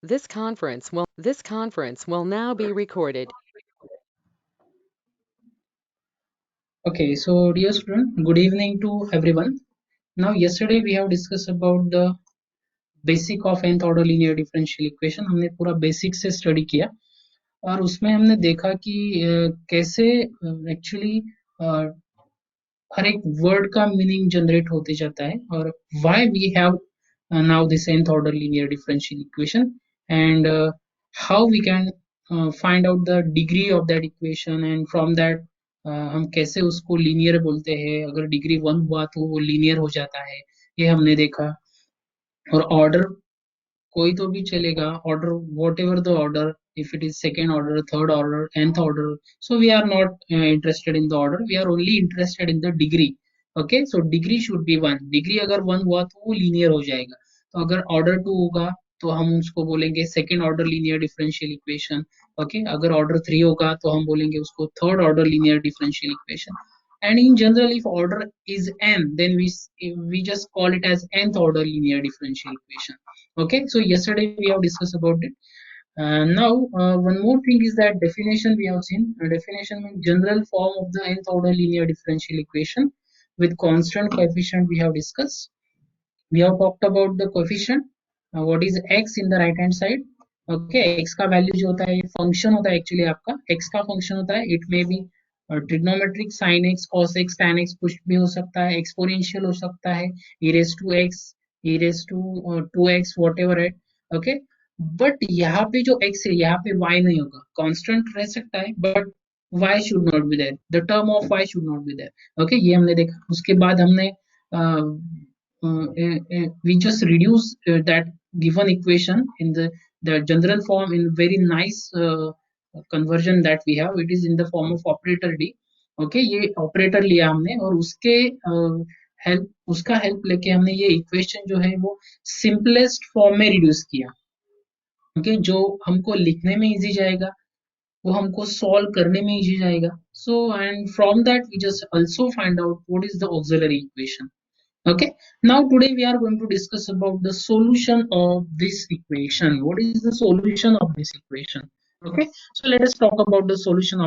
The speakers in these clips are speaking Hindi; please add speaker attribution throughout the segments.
Speaker 1: This conference will now be recorded.
Speaker 2: Okay, so dear student, good evening to everyone. Now, yesterday we have discussed about the basic of nth order linear differential equation. हमने पूरा बेसिक से स्टडी किया और उसमें हमने देखा कि कैसे एक्चुअली हर एक वर्ड का मीनिंग जनरेट होते जाता है और why we have now this nth order linear differential equation and how we can find out the degree of that equation and from that हम कैसे उसको लीनियर बोलते हैं अगर डिग्री 1 हुआ तो वो लीनियर हो जाता है ये हमने देखा और ऑर्डर कोई तो भी चलेगा order what ever the order if it is second order third order nth order so we are not interested in the order we are only interested in the degree okay so degree should be 1 degree अगर 1 हुआ तो वो लीनियर हो जाएगा तो अगर ऑर्डर 2 होगा तो हम उसको बोलेंगे second order linear differential equation okay अगर ऑर्डर 3 होगा तो हम बोलेंगे उसको third order linear differential equation and in general if order is n then we just call it as nth order linear differential equation okay so yesterday we have discussed about it now one more thing is that definition we have seen definition means general form of the nth order linear differential equation with constant coefficient we have discussed we have talked about the coefficient what is x in the right hand side okay x का वैल्यू जो होता है ये फंक्शन होता है एक्चुअली आपका x का फंक्शन होता है it may be trigonometric sin x cos x tan x कुछ भी हो सकता है एक्सपोनेंशियल हो सकता है e raised to x e raised to 2x whatever है ओके बट यहाँ पे जो x है यहाँ पे y नहीं होगा कांस्टेंट रह सकता है but y should not be there the term of y should not be there okay ये हमने देखा उसके बाद हमने we just reduce that given equation in the general form in very nice conversion that we have it is in the form of operator d okay ये operator लिया हमने और उसके हेल्प उसका हेल्प लेके हमने ये इक्वेशन जो है वो सिंपलेस्ट फॉर्म में रिड्यूस किया okay जो हमको लिखने में इजी जाएगा वो हमको सॉल्व करने में इजी जाएगा so and from that we just also find out what is the auxiliary equation okay now today we are going to discuss about the solution of this equation what is the solution of this equation okay so let us talk about the solution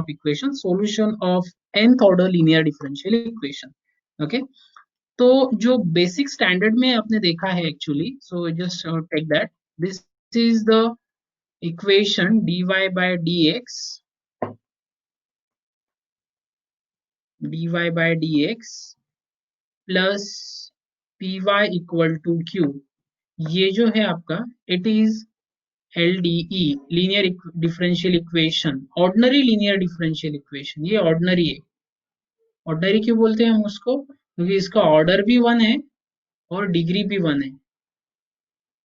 Speaker 2: of nth order linear differential equation okay तो जो बेसिक स्टैंडर्ड में आपने देखा है actually so just take that this is the equation dy by dx plus py equal to q ये जो है आपका it is LDE linear differential equation ordinary linear differential equation ये ऑर्डिनरी है ऑर्डिनरी क्यों बोलते हैं हम उसको क्योंकि इसका ऑर्डर भी 1 है और डिग्री भी 1 है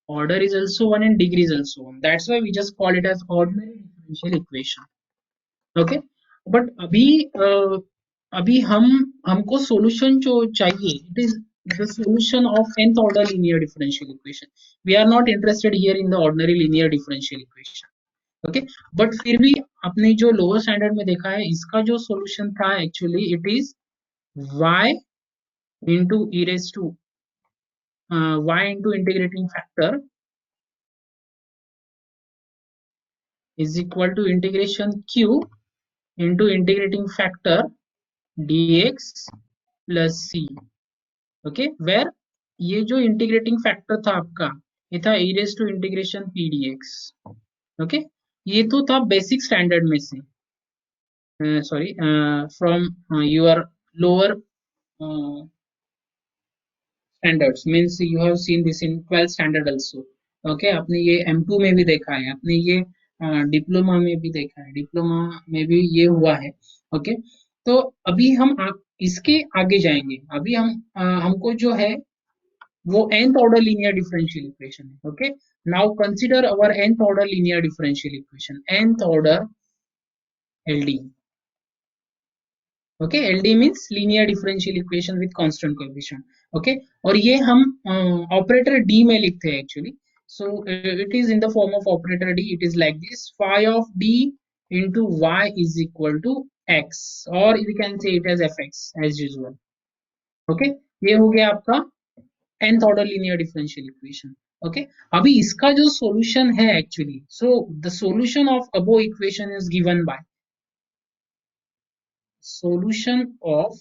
Speaker 2: order is also 1 and degree is also 1 that's why we just call it as ordinary differential equation okay but अभी हमको solution जो चाहिए it is the solution of nth order linear differential equation we are not interested here in the ordinary linear differential equation okay but फिर भी अपने जो लोअर स्टैंडर्ड में देखा है इसका जो सॉल्यूशन था actually it is y into e raised to y into integrating factor is equal to integration q into integrating factor dx plus c okay where ये जो इंटीग्रेटिंग फैक्टर था आपका ये था e raised to integration p dx okay ये तो था बेसिक स्टैंडर्ड में से sorry from your lower standards means you have seen this in 12th standard also okay आपने ये M2 में भी देखा है आपने ये डिप्लोमा में भी देखा है डिप्लोमा में भी ये हुआ है ओके तो अभी हम इसके आगे जाएंगे अभी हमको जो है वो nth order linear differential equation है okay now consider our nth order linear differential equation nth order LD okay LD means linear differential equation with constant coefficient okay और ये हम ऑपरेटर D में लिखते हैं actually so it is in the form of operator D it is like this phi of D into y is equal to x or we can say it as fx as usual okay ये हो गया आपका nth order linear differential equation okay अभी इसका जो सॉल्यूशन है actually, so the solution of above equation is given by solution of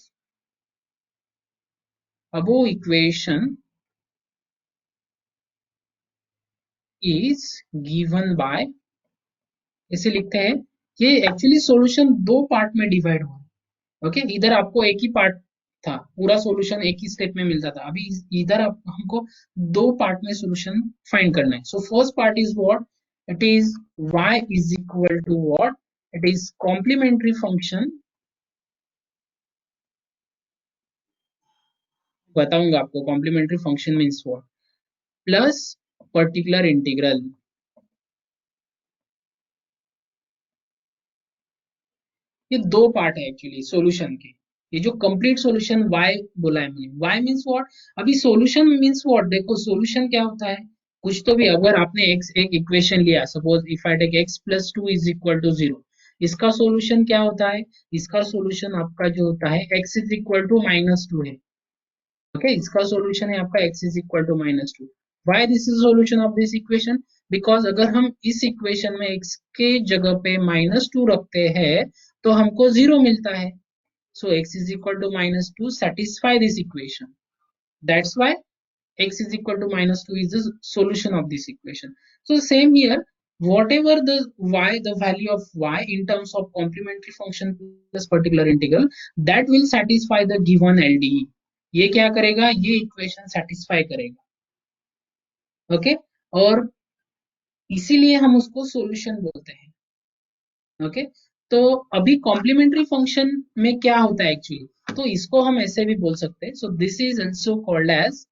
Speaker 2: above equation is given by, इसे लिखते हैं, ये एक्चुअली सॉल्यूशन दो पार्ट में डिवाइड हुआ। ओके इधर आपको एक ही पार्ट था, पूरा सॉल्यूशन एक ही स्टेप में मिलता था, अभी इधर हमको दो पार्ट में सॉल्यूशन फाइंड करना है। So first part is what, it is y is equal to what, it is complementary function, बताऊंगा आपको complementary function means what, plus particular integral. ये दो पार्ट है एक्चुअली सॉल्यूशन के। ये जो कंप्लीट सॉल्यूशन y बोला है मैंने, y मींस व्हाट, अभी सॉल्यूशन मींस व्हाट, देखो सॉल्यूशन क्या होता है, कुछ तो भी, अगर आपने x एक इक्वेशन लिया, suppose if I take x plus two is equal to zero, इसका सॉल्यूशन क्या होता है, इसका सॉल्यूशन आपका जो होता है x is equal to minus two है। ओके इसका सॉल्यूशन है आपका x is equal to minus two. Why this is solution of this equation, because अगर हम इस इक्वेशन में x के जगह पे माइनस टू रखते हैं तो हमको जीरो मिलता है। So x is equal to minus 2 satisfy this equation. That's why x is equal to minus 2 is the solution of this equation. So same here, whatever the y, the value of y in terms of complementary function plus particular integral, that will satisfy the given LDE. ये क्या करेगा, ये इक्वेशन सेटिस्फाई करेगा। ओके और इसीलिए हम उसको सॉल्यूशन बोलते हैं। ओके तो अभी कॉम्प्लीमेंट्री फंक्शन में क्या होता है एक्चुअली, तो इसको हम ऐसे भी बोल सकते हैं, so this is also called as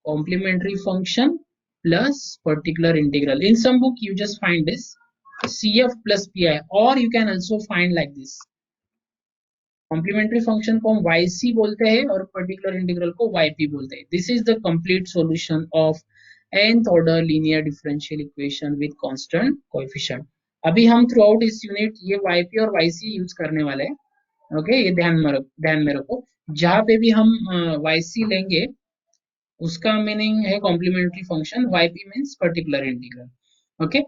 Speaker 2: complementary function plus particular integral. In some book you just find this CF plus PI, or you can also find like this, complementary function को हम YC बोलते हैं और पर्टिकुलर इंटीग्रल को YP बोलते हैं। This is the complete solution of nth order linear differential equation with constant coefficient. अभी हम थ्रू आउट इस यूनिट ये YP और YC यूज करने वाले हैं। ओके ये ध्यान में रखो, जहां पे भी हम YC लेंगे उसका मीनिंग है complementary function, YP means particular integral. Okay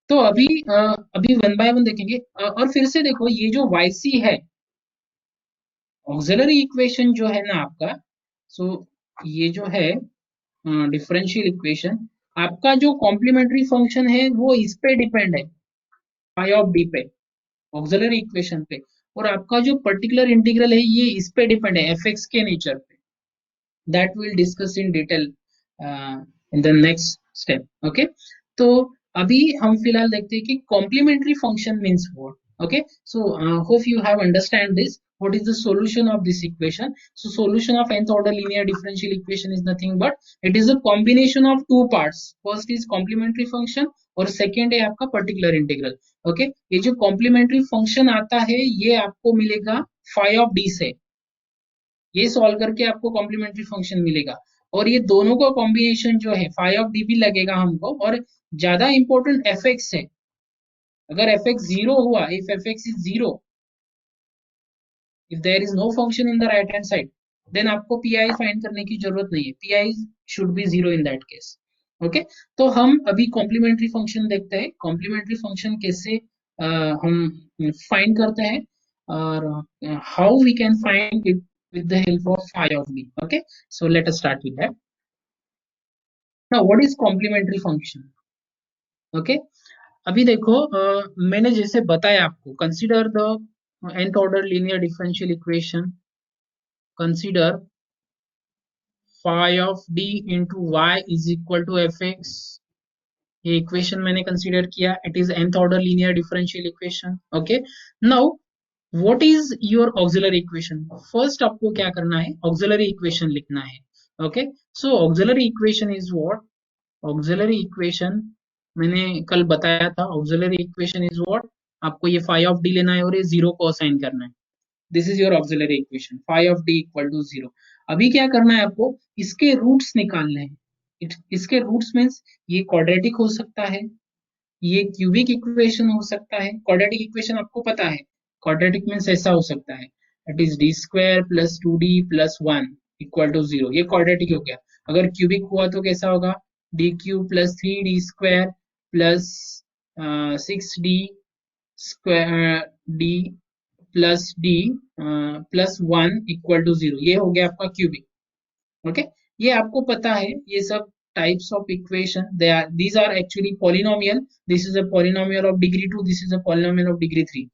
Speaker 2: तो अभी वन बाय वन देखेंगे। और फिर से देखो ये जो YC है, ऑक्सिलरी इक्वेशन जो है ना आपका, सो ये जो है डिफरेंशियल इक्वेशन, आपका जो कॉम्प्लीमेंट्री फंक्शन है वो इस पे डिपेंड है, फाई ऑफ डी पे, ऑक्सिलरी इक्वेशन पे, और आपका जो पर्टिकुलर इंटीग्रल है ये इस पे डिपेंड है, एफ के नेचर पे। That will discuss in detail in the next step. Okay तो अभी हम फिलहाल देखते हैं कि complementary function means what. Okay so hope you have understand this, what is the solution of this equation. So solution of nth order linear differential equation is nothing but it is a combination of two parts, first is complementary function और second है आपका particular integral। okay ये जो complementary function आता है ये आपको मिलेगा phi of d से, ये सॉल्व करके आपको कॉम्प्लीमेंट्री फंक्शन मिलेगा, और ये दोनों का कॉम्बिनेशन जो है phi of d भी लगेगा हमको, और ज्यादा इंपॉर्टेंट fx है। अगर fx जीरो हुआ, if fx is zero, if there is no function in the right hand side, then आपको pi फाइंड करने की जरूरत नहीं है, pi should be zero in that case। Okay तो हम अभी कॉम्प्लीमेंट्री फंक्शन देखते हैं, कॉम्प्लीमेंट्री फंक्शन कैसे हम फाइंड करते हैं, और how we can find it with the help of phi of d। okay so let us start with that। now what is complementary function। okay अभी देखो मैंने जैसे बताया आपको, consider the nth order linear differential equation, consider phi of d into y is equal to fx। ये इक्वेशन मैंने कंसीडर किया, it is nth order linear differential equation। Okay now what is your auxiliary equation, first आपको क्या करना है, ऑक्सिलरी इक्वेशन लिखना है। Okay so auxiliary equation is what, auxiliary equation मैंने कल बताया था, ऑक्सिलरी इक्वेशन इज व्हाट, आपको ये phi of d लेना है और ये जीरो को असाइन करना है। This is your auxiliary equation, phi of d equal to zero. अभी क्या करना है आपको, इसके रूट्स निकालने हैं। इसके रूट्स मीन्स ये क्वाड्रेटिक हो सकता है, ये क्यूबिक इक्वेशन हो सकता है। क्वाड्रेटिक इक्वेशन आपको पता है, क्वाड्रेटिक मीन्स ऐसा हो सकता है, it is D square plus two D plus one equal to zero, ये क्वाड्रेटिक हो गया। अगर क्यूबिक हुआ तो कैसा होगा, D cube plus 3d square plus 6d square D plus D plus 1 equal to 0, ये हो गया आपका क्यूबिक. ओके, ये आपको पता है ये सब types of equation. They are these are actually polynomial. This is a polynomial of degree 2, this is a polynomial of degree 3.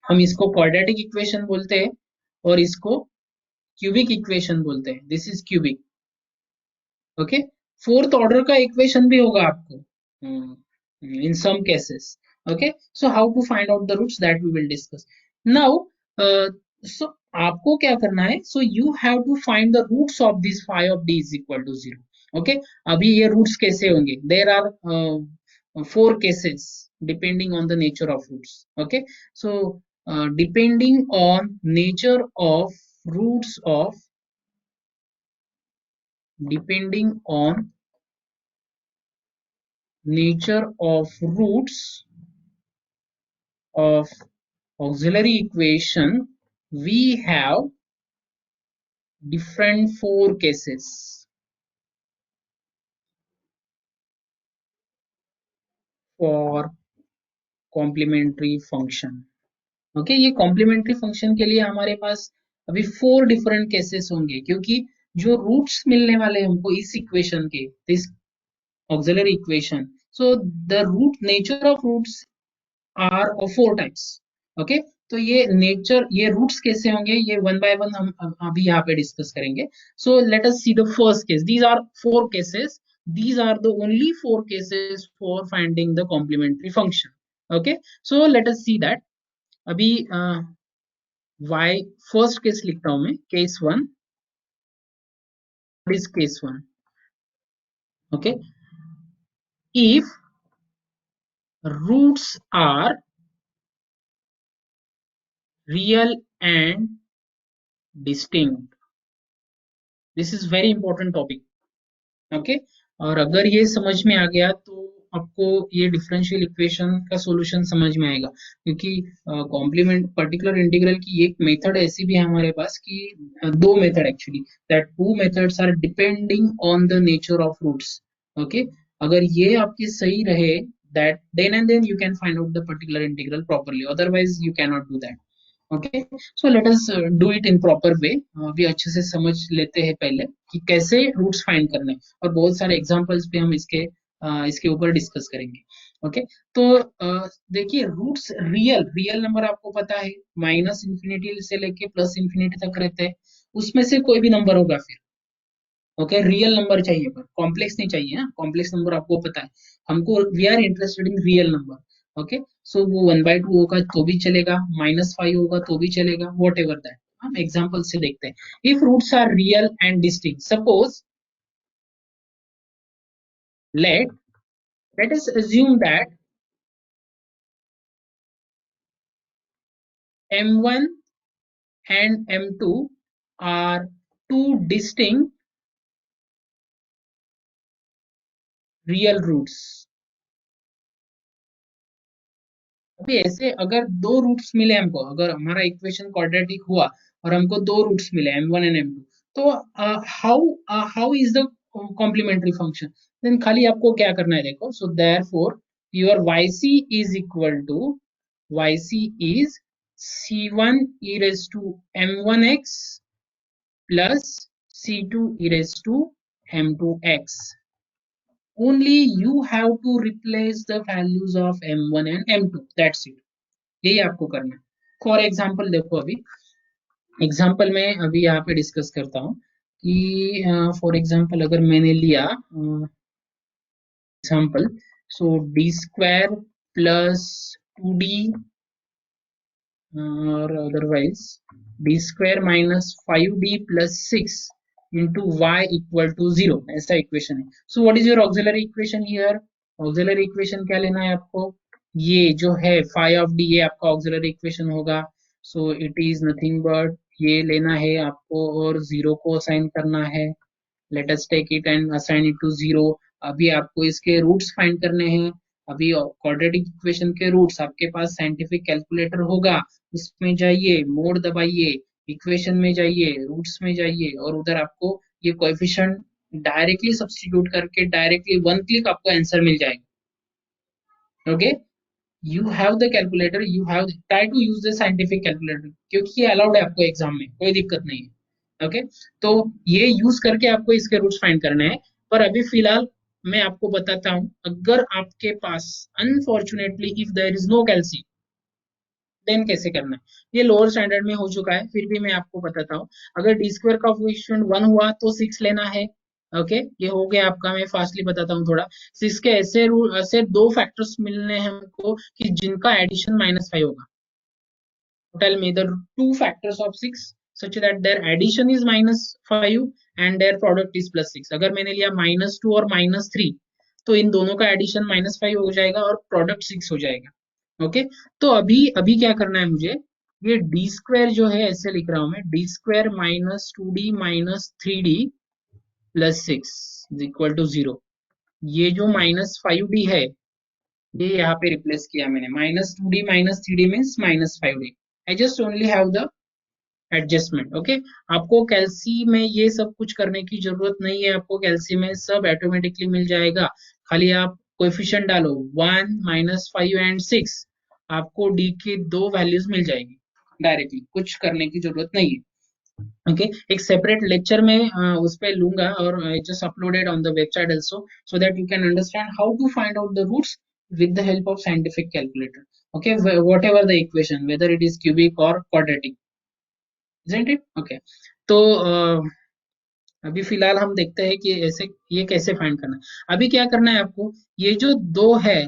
Speaker 2: हम इसको क्वाड्रेटिक इक्वेशन बोलते हैं और इसको क्यूबिक इक्वेशन बोलते हैं. This is cubic. Okay, fourth order का इक्वेशन भी होगा आपको in some cases. Okay, so how to find out the roots, that we will discuss now. So आपको क्या करना है, so you have to find the roots of this phi of d is equal to 0. Okay, अभी ये roots कैसे होंगे, there are 4 cases depending on the nature of roots. Okay, so depending on nature of roots of depending on nature of roots of auxiliary equation, we have different 4 cases for complementary function. Okay, ये कॉम्प्लीमेंट्री फंक्शन के लिए हमारे पास अभी 4 डिफरेंट केसेस होंगे, क्योंकि जो रूट्स मिलने वाले हमको इस इक्वेशन के, this auxiliary equation, so the root nature of roots are of 4 types. Okay, तो ये नेचर, ये रूट्स कैसे होंगे, ये वन बाय वन हम अभी यहाँ पे डिस्कस करेंगे. So let us see the first case. These are 4 cases. These are the only 4 cases for finding the complementary function. Okay, so let us see that. अभी y फर्स्ट केस लिखता हूं मैं, case 1. What is case 1? Okay, if roots are real and distinct. This is very important topic. Okay, और अगर ये समझ में आ गया तो आपको ये डिफरेंशियल इक्वेशन का सॉल्यूशन समझ में आएगा, क्योंकि कॉम्प्लीमेंट पर्टिकुलर इंटीग्रल की एक मेथड ऐसी भी है हमारे पास कि 2 method actually, that 2 methods are depending on the nature of roots. Okay, अगर ये आपकी सही रहे, that then and then you can find out the particular integral properly, otherwise you can not do that. Okay, so let us do it in proper way. अभी अच्छे से समझ लेते हैं पहले कि कैसे रूट्स फाइंड करने, और बहुत सारे एग्जांपल्स भी हम इसके ऊपर डिस्कस करेंगे. ओके, तो देखिए, रूट्स रियल रियल नंबर आपको पता है माइनस इंफिनिटी से लेके प्लस इंफिनिटी तक रहते हैं, उसमें से कोई भी नंबर होगा फिर. ओके, रियल नंबर चाहिए, पर कॉम्प्लेक्स नहीं चाहिए ना. कॉम्प्लेक्स नंबर आपको पता है, हमको we are interested in real number. Okay, so वो 1/2 होगा तो भी चलेगा, -5 होगा तो भी चलेगा, वॉट एवर दैट. हम एग्जाम्पल से देखते हैं. If roots are real and distinct, suppose let us assume that m1 and m2 are 2 distinct real roots. अभी ऐसे अगर 2 रूट्स मिले हमको, अगर हमारा इक्वेशन क्वाड्रेटिक हुआ और हमको 2 रूट्स मिले m1 एंड m2, तो how is the complementary function, then खाली आपको क्या करना है, देखो. So therefore your yc is equal to yc is c1 e raised to m1x plus c2 e raised to m2x. Only you have to replace the values of m1 and m2, that's it. यही आपको करना है. फॉर एग्जाम्पल देखो, अभी एग्जाम्पल में अभी यहाँ पे डिस्कस करता हूँ कि फॉर एग्जाम्पल अगर मैंने लिया example, so D square plus 2d और otherwise D square minus 5d plus 6 into Y equal to 0, ऐसा इक्वेशन है. So what is your auxiliary equation here. Auxiliary equation क्या लेना है आपको, ये जो है फाई ऑफ डी, ये आपका ऑक्सिलरी इक्वेशन होगा. So it is nothing but ये लेना है आपको और 0 को असाइन करना है. Let us take it and assign it to 0. अभी आपको इसके रूट्स फाइंड करने हैं. अभी क्वाड्रेटिक इक्वेशन के रूट्स आपके पास साइंटिफिक कैलकुलेटर होगा, उसमें जाइए, मोड दबाइए, इक्वेशन में जाइए, रूट्स में जाइए, और उधर आपको ये कोएफिशिएंट डायरेक्टली सब्स्टिट्यूट करके डायरेक्टली वन क्लिक आपको आंसर मिल जाएगा। Okay, you have the calculator, you have try to use the scientific calculator, क्योंकि ये अलाउड है आपको एग्जाम में, कोई दिक्कत नहीं है। ओके, तो ये यूज करके आपको इसके रूट्स फाइंड करने हैं। पर अभी फिलहाल मैं आपको बताता हूँ, अगर आपके पास unfortunately if there is no कैल्सी, देन कैसे करना है। ये लोअर स्टैंडर्ड में हो चुका है, फिर भी मैं आपको बताता हूँ। अगर डी स्क्वायर का कोएफिशिएंट 1 हुआ तो 6 लेना है। ओके, ये हो गया आपका। मैं फास्टली बताता हूँ थोड़ा। 6 के ऐसे रूल, ऐसे दो फैक्टर्स मिलने हैं हमको कि जिनका एडिशन -5 होगा। tell me the two factors of 6 such that their addition is -5 and their product is +6। अगर मैंने लिया -2 और -3, तो इन दोनों का एडिशन -5 हो जाएगा और प्रोडक्ट 6 हो जाएगा। ओके, तो अभी अभी क्या करना है मुझे, ये डी स्क्वायर जो है ऐसे लिख रहा हूं मैं, D square -2d -3d +6 is equal to 0। ये जो -5d है, ये यहाँ पे रिप्लेस किया मैंने, -2d -3d means -5d। I just only have the adjustment. Okay, आपको कैल्सी में ये सब कुछ करने की जरूरत नहीं है, आपको कैल्सी में सब ऑटोमेटिकली मिल जाएगा। खाली आप कोएफिशिएंट डालो 1 -5 एंड 6, आपको डी की दो वैल्यूज मिल जाएगी डायरेक्टली, कुछ करने की जरूरत नहीं है। ओके, एक सेपरेट लेक्चर में उस पे लूंगा और just uploaded on the website also, so that you can understand how to find out the roots with the help of scientific calculator। okay, whatever the equation, whether it is cubic or quadratic, isn't it? okay, तो अभी फिलहाल हम देखते हैं कि ऐसे ये कैसे फाइंड करना है। अभी क्या करना है आपको, ये जो दो है,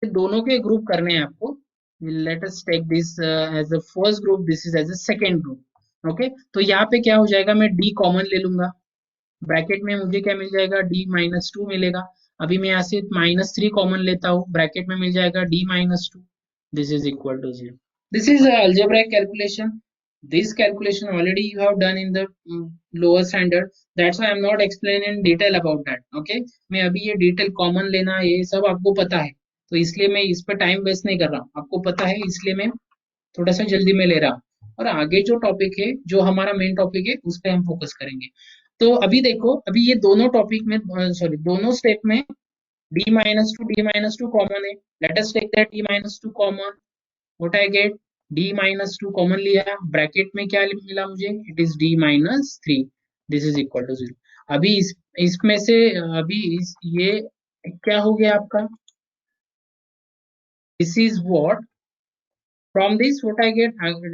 Speaker 2: दोनों के ग्रुप करने हैं आपको। Let us take this as a first group, this is as a second group. Okay, तो यहाँ पे क्या हो जाएगा, मैं डी कॉमन ले लूंगा, ब्रैकेट में मुझे क्या मिल जाएगा, डी -2 मिलेगा। अभी मैं यहाँ से -3 कॉमन लेता हूँ, ब्रैकेट में मिल जाएगा D -2, this is equal to 0। This is algebraic calculation। this calculation already you have done in the lower standard, that's why I'm not explaining in detail about that। okay, मैं अभी ये डिटेल कॉमन लेना ये सब आपको पता है, तो इसलिए मैं इस पर टाइम वेस्ट नहीं कर रहा हूँ, आपको पता है, इसलिए मैं थोड़ा सा जल्दी में ले रहा हूँ। और आगे जो टॉपिक है, जो हमारा मेन टॉपिक है, उस पर हम फोकस करेंगे। तो अभी देखो, अभी ये दोनों टॉपिक में, सॉरी दोनों स्टेप में d-2 कॉमन है। Let us take that d-2 common. What I get, d-2 common लिया, ब्रैकेट में क्या मिला मुझे, it is d-3, this is equal to 0। अभी इसमें से अभी ये क्या हो गया आपका, this is what, from this what I get,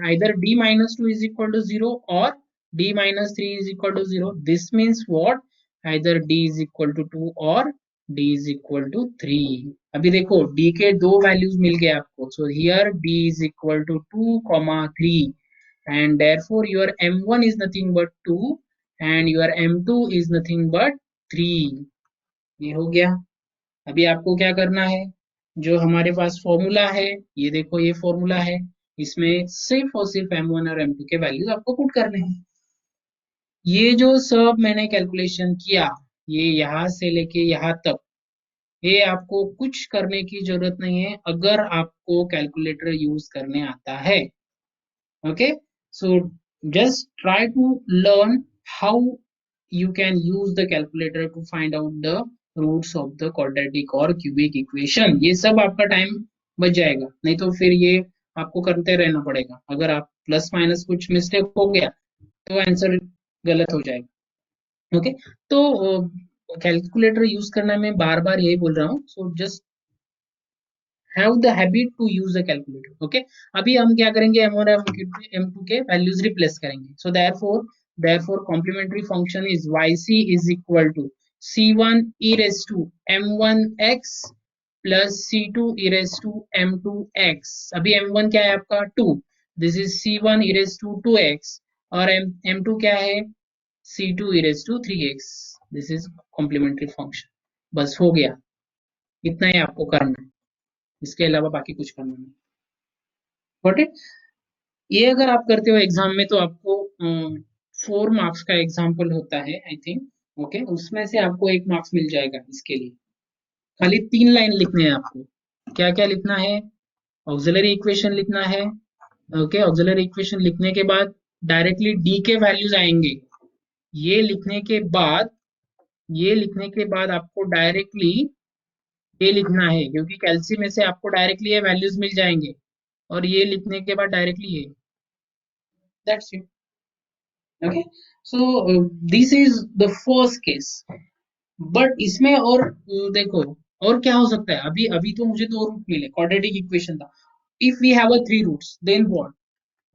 Speaker 2: either d-2 is equal to 0 or d-3 is equal to 0। this means what, either d is equal to 2 or d is equal to 3। अभी देखो d के दो वैल्यूज मिल गए आपको, so here d is equal to 2 3 and therefore your m1 is nothing but 2 and your m2 is nothing but 3। ये हो गया। अभी आपको क्या करना है, जो हमारे पास फॉर्मूला है, ये देखो ये फॉर्मूला है, इसमें सिर्फ और सिर्फ m1 और m2 के वैल्यूज आपको पुट करने हैं। ये जो सब मैंने कैलकुलेशन किया, ये यहाँ से लेके यहाँ तक, ये आपको कुछ करने की जरूरत नहीं है अगर आपको कैलकुलेटर यूज करने आता है। Okay, so just try to learn how you can use the calculator to find out the roots of the quadratic or cubic equation। ये सब आपका टाइम बच जाएगा, नहीं तो फिर ये आपको करते रहना पड़ेगा। अगर आप प्लस माइनस कुछ मिस्टेक हो गया तो आंसर गलत हो जाएगा। ओके, तो कैलकुलेटर यूज करना मैं बार बार यही बोल रहा हूँ, so just have the habit to use the calculator. Okay, अभी हम क्या करेंगे, m1 m2 के वैल्यूज रिप्लेस करेंगे। सो therefore complementary function is yc is equal to c1 e raised to m1x plus c2 e raised to m2x। अभी m1 क्या है आपका 2, this is c1 e raised to 2x, और m2 क्या है c2 e raised to 3x। This is complementary function. बस हो गया, इतना ही आपको करना है, इसके अलावा बाकी कुछ करना नहीं। Got it? ये अगर आप करते हो एग्जाम में तो आपको 4 मार्क्स का एग्जाम्पल होता है आई थिंक। ओके, उसमें से आपको 1 मार्क्स मिल जाएगा। इसके लिए खाली 3 लाइन लिखने हैं आपको। क्या क्या लिखना है, ऑक्सिलरी इक्वेशन लिखना है। ओके, ऑक्सिलरी इक्वेशन लिखने के बाद डायरेक्टली डी के वैल्यूज आएंगे, ये लिखने के बाद आपको डायरेक्टली ये लिखना है, क्योंकि कैल्सी में से आपको डायरेक्टली ये वैल्यूज मिल जाएंगे, और ये लिखने के बाद डायरेक्टली ये, that's it. Okay, so this is the first case. But इसमें और देखो और क्या हो सकता है। अभी अभी तो मुझे दो रूट मिले, क्वाड्रेटिक इक्वेशन था। If we have a three roots then what?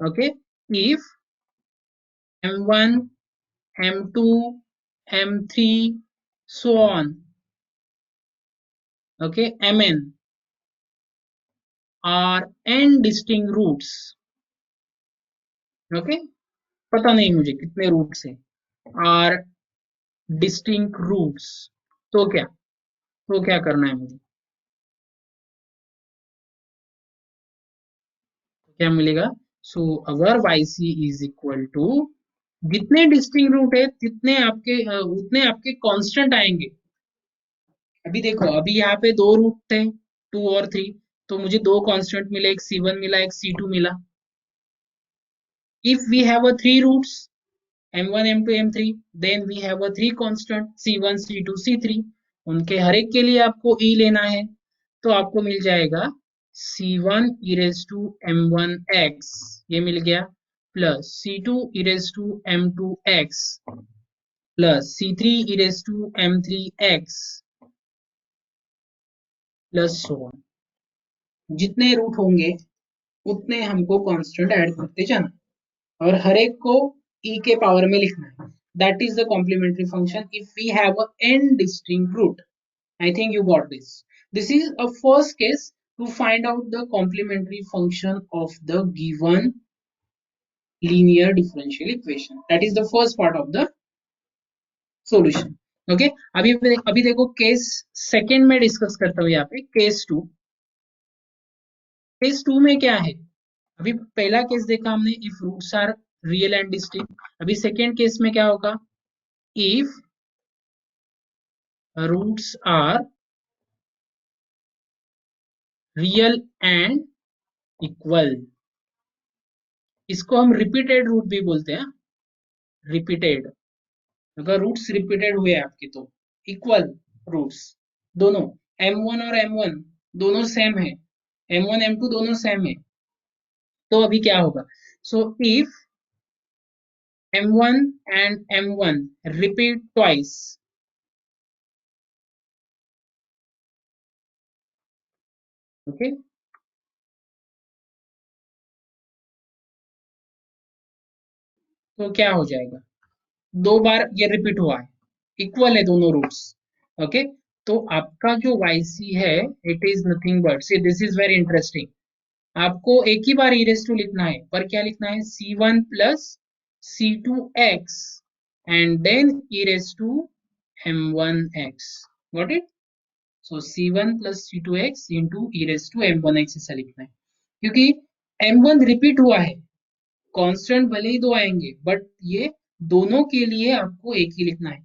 Speaker 2: Okay, if m1 m2 m3 so on, okay, mn are n distinct roots, okay, पता नहीं मुझे कितने रूट्स हैं, आर डिस्टिंक्ट रूट्स, तो क्या करना है मुझे? क्या मिलेगा? सो अवर yc इज इक्वल टू, जितने डिस्टिंक्ट रूट है जितने आपके उतने आपके कांस्टेंट आएंगे। अभी देखो, अभी यहाँ पे दो रूट थे, 2 और 3, तो मुझे दो कांस्टेंट मिले, एक C1 मिला, एक C2 मिला। If we have a three roots m1 m2 m3, then we have a three constant C1 C2 C3, उनके हर एक के लिए आपको e लेना है, तो आपको मिल जाएगा C1 e raised to m1x, ये मिल गया, plus C2 e raised to m2x, plus C3 e raised to m3x, plus so on. जितने रूट होंगे उतने हमको कांस्टेंट ऐड करते जाना, और हर एक को e के पावर में लिखना है। That is the complementary function if we have a n distinct root. I think you got this. This is a first case to find out the complementary function of the given linear differential equation. That is the first part of the solution. Okay, अभी देखो केस सेकेंड में डिस्कस करता हूँ यहाँ पे, केस टू। केस टू में क्या है? अभी पहला केस देखा हमने, if roots are real and distinct. अभी सेकेंड केस में क्या होगा? If roots are real and equal, इसको हम रिपीटेड रूट भी बोलते हैं। रिपीटेड, अगर रूट्स रिपीटेड हुए आपके तो इक्वल रूट्स, दोनों m1 और m1 दोनों सेम है, m1 m2 दोनों सेम है, तो अभी क्या होगा? सो if m1 and m1 repeat twice, okay, तो क्या हो जाएगा? दो बार ये रिपीट हुआ है, इक्वल है दोनों रूट्स, ओके, तो आपका जो yc है it is nothing but, see this is very interesting, आपको एक ही बार इरेज टू लिखना है, पर क्या लिखना है? C1 plus C2x and then e raise to m1x, got it? So C1 plus C2x into e raise to m1x ऐसा लिखना है, क्योंकि m1 रिपीट हुआ है, कांस्टेंट भले ही दो आएंगे बट ये दोनों के लिए आपको एक ही लिखना है।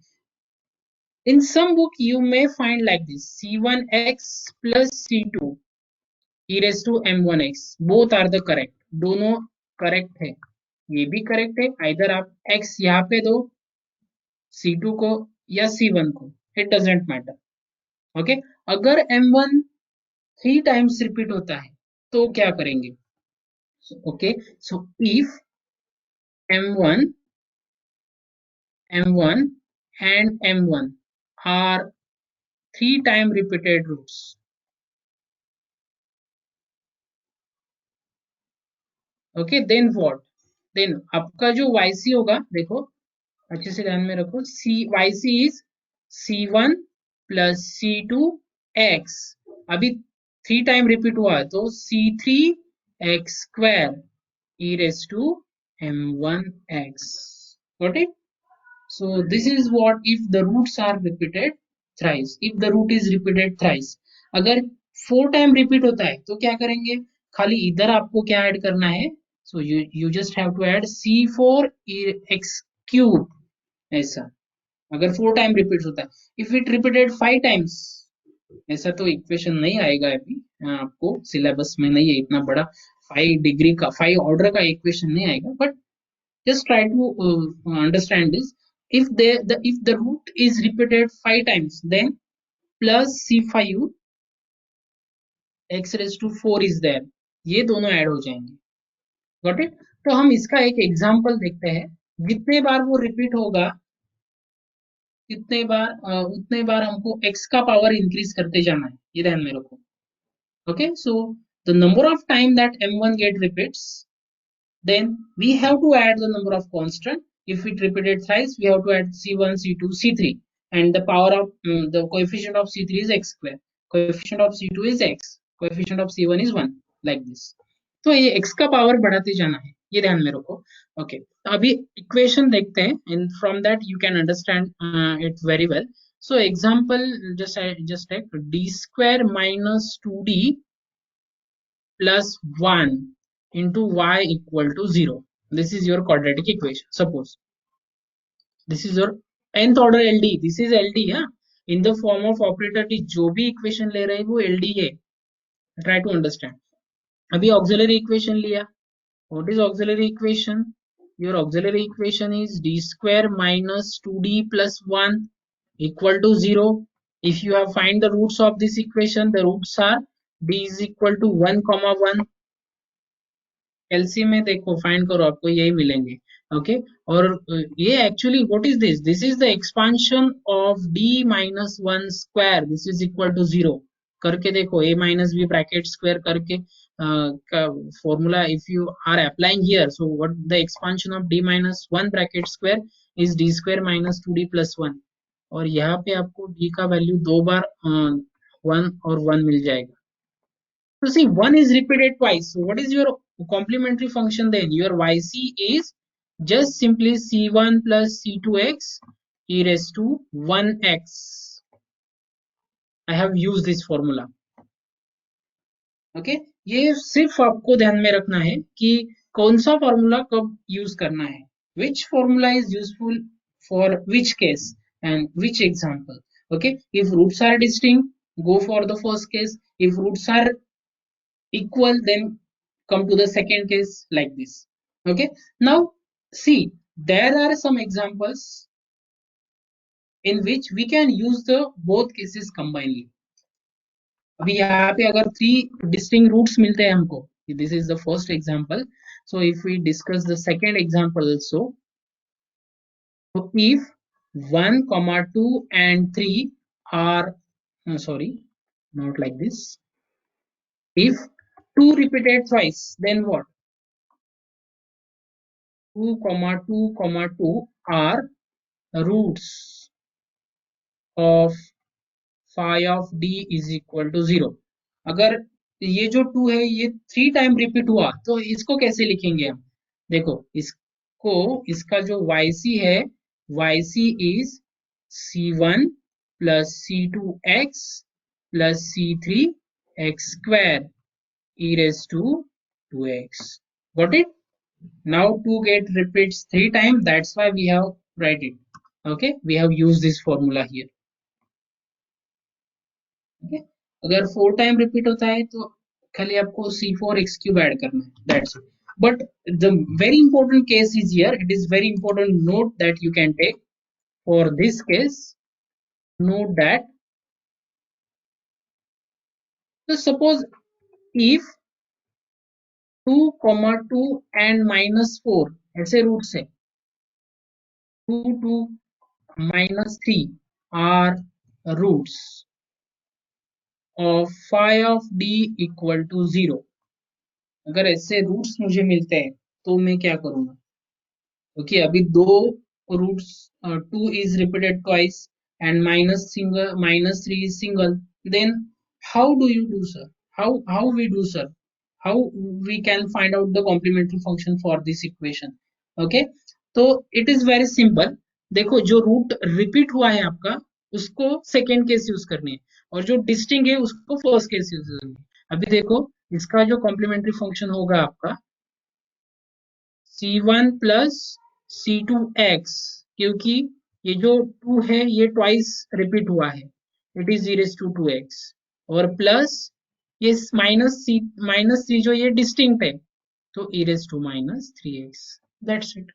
Speaker 2: In some book you may find like this, C1x plus C2 e raised to m1x, both are the correct, दोनों करेक्ट है, ये भी करेक्ट है। आइदर आप x यहाँ पे दो C2 को या C1 को, इट डजेंट मैटर, ओके। अगर m1 थ्री टाइम्स रिपीट होता है तो क्या करेंगे? Okay, so if m1 and m1 are three time repeated roots, okay, then what? Then आपका जो yc होगा, देखो अच्छे से ध्यान में रखो, yc is C1 plus C2x, अभी थ्री टाइम रिपीट हुआ है तो C3x square e raised to m1x, got it? So this is what if the roots are repeated thrice, if the root is repeated thrice। अगर 4 टाइम रिपीट होता है तो क्या करेंगे? खाली इधर आपको क्या ऐड करना है? So you just have to add C4x cube, ऐसा। अगर 4 टाइम रिपीट होता है, इफ इट रिपीटेड 5 टाइम्स, ऐसा तो इक्वेशन नहीं आएगा अभी, आपको सिलेबस में नहीं है इतना बड़ा, 5 डिग्री का 5 ऑर्डर का इक्वेशन नहीं आएगा, but just try to understand this। if the root is repeated 5 times, then plus c5 x raised to 4 is there, ये दोनों ऐड हो जाएंगे. Got it. तो हम इसका एक एग्जांपल देखते हैं. जितने बार वो रिपीट होगा उतने बार हमको x का पावर इंक्रीज करते जाना है, ये ध्यान में रखो. Okay, so the number of time that m1 get repeats, then we have to add the number of constant. If it repeated thrice, we have to add c1, c2, c3, and the power of the coefficient of c3 is x square, coefficient of c2 is x, coefficient of c1 is 1, like this. तो ये x का पावर बढ़ाते जाना है, ये ध्यान में रखो. ओके, तो अभी इक्वेशन देखते हैं, and from that you can understand it very well. So example, just take d square minus 2d plus 1 into y equal to 0. This is your quadratic equation. Suppose this is your nth order LD. This is LD, yeah? In the form of operator t, जो भी equation ले रहे हैं वो LD है. Try to understand. अभी auxiliary equation लिया. What is auxiliary equation? Your auxiliary equation is d square minus 2d plus 1 equal to 0. If you have find the roots of this equation, the roots are d is equal to 1 comma 1. LCM में देखो फाइंड करो, आपको यही मिलेंगे. ओके, और ये actually what is this, this is the expansion of d minus 1 square, this is equal to 0 करके देखो. a minus b bracket square करके का formula if you are applying here, so what the expansion of d minus 1 bracket square is d square minus 2d plus 1. और यहाँ पे आपको d का वैल्यू दो बार 1 और 1 मिल जाएगा. So see, 1 is repeated twice. So what is your complementary function then? Your yc is just simply c1 plus c2x e raised to 1x. I have used this formula. Okay, ये सिर्फ आपको ध्यान में रखना है कि कौन सा फॉर्मूला कब यूज करना है. Which formula is useful for which case and which example. Okay, if roots are distinct, go for the first case. If roots are equal, then come to the second case, like this. Okay, now see, there are some examples in which we can use the both cases combinedly. अभी यहाँ पे अगर 3 distinct roots मिलते हैं हमको, this is the first example. So if we discuss the second example also, so if 1 comma 2 and 3 are sorry, not like this. If 2 repeated twice, then what? 2 comma 2 comma 2 are roots of phi of d is equal to 0. अगर ये जो 2 है ये 3 टाइम रिपीट हुआ तो इसको कैसे लिखेंगे हम? देखो, इसका जो yc है, yc is c1 plus c2x plus c3x square e raised to 2x. Got it? Now 2 get repeats 3 times, that's why we have write it. Okay, we have used this formula here. Okay, अगर 4 टाइम रिपीट होता है तो खाली आपको c4 x cube ऐड करना है, that's it. But the very important case is here. It is very important note that you can take for this case. Note that, so suppose if 2 comma 2 and minus 4 ऐसे रूट्स है, 2 2 minus 3 are roots of phi of d equal to 0. अगर ऐसे रूट्स मुझे मिलते हैं तो मैं क्या करूंगा? क्योंकि अभी दो roots, 2 is repeated twice and minus 3 is single, then how do you do, sir? How we do, sir? How we can find out the complementary function for this equation? Okay, तो it is very simple. देखो, जो रूट रिपीट हुआ है आपका उसको सेकेंड केस यूज करनी है और जो डिस्टिंग है उसको फर्स्ट केस यूज करनी है. अभी देखो, इसका जो कॉम्प्लीमेंट्री फंक्शन होगा आपका c1 प्लस c2x, क्योंकि ये जो 2 है ये ट्वाइस रिपीट हुआ है, it is e raised to 2x, और प्लस ये माइनस थ्री जो ये डिस्टिंक्ट है, तो e raised to minus 3x. That's it.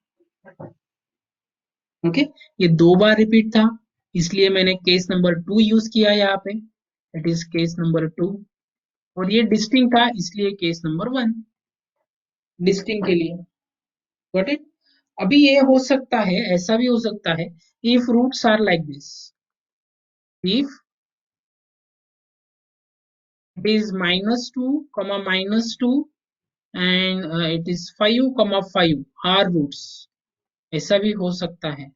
Speaker 2: Okay, ये 2 बार रिपीट था, इसलिए मैंने केस नंबर 2 यूज किया यहाँ पे, इट इज केस नंबर 2। और ये डिस्टिंक्ट था, इसलिए केस नंबर 1 डिस्टिंक्ट के लिए। Got it. अभी ये हो सकता है, ऐसा भी हो सकता है, if roots are like this, if it is -2, -2 and it is 5, 5 are roots, ऐसा भी हो सकता है।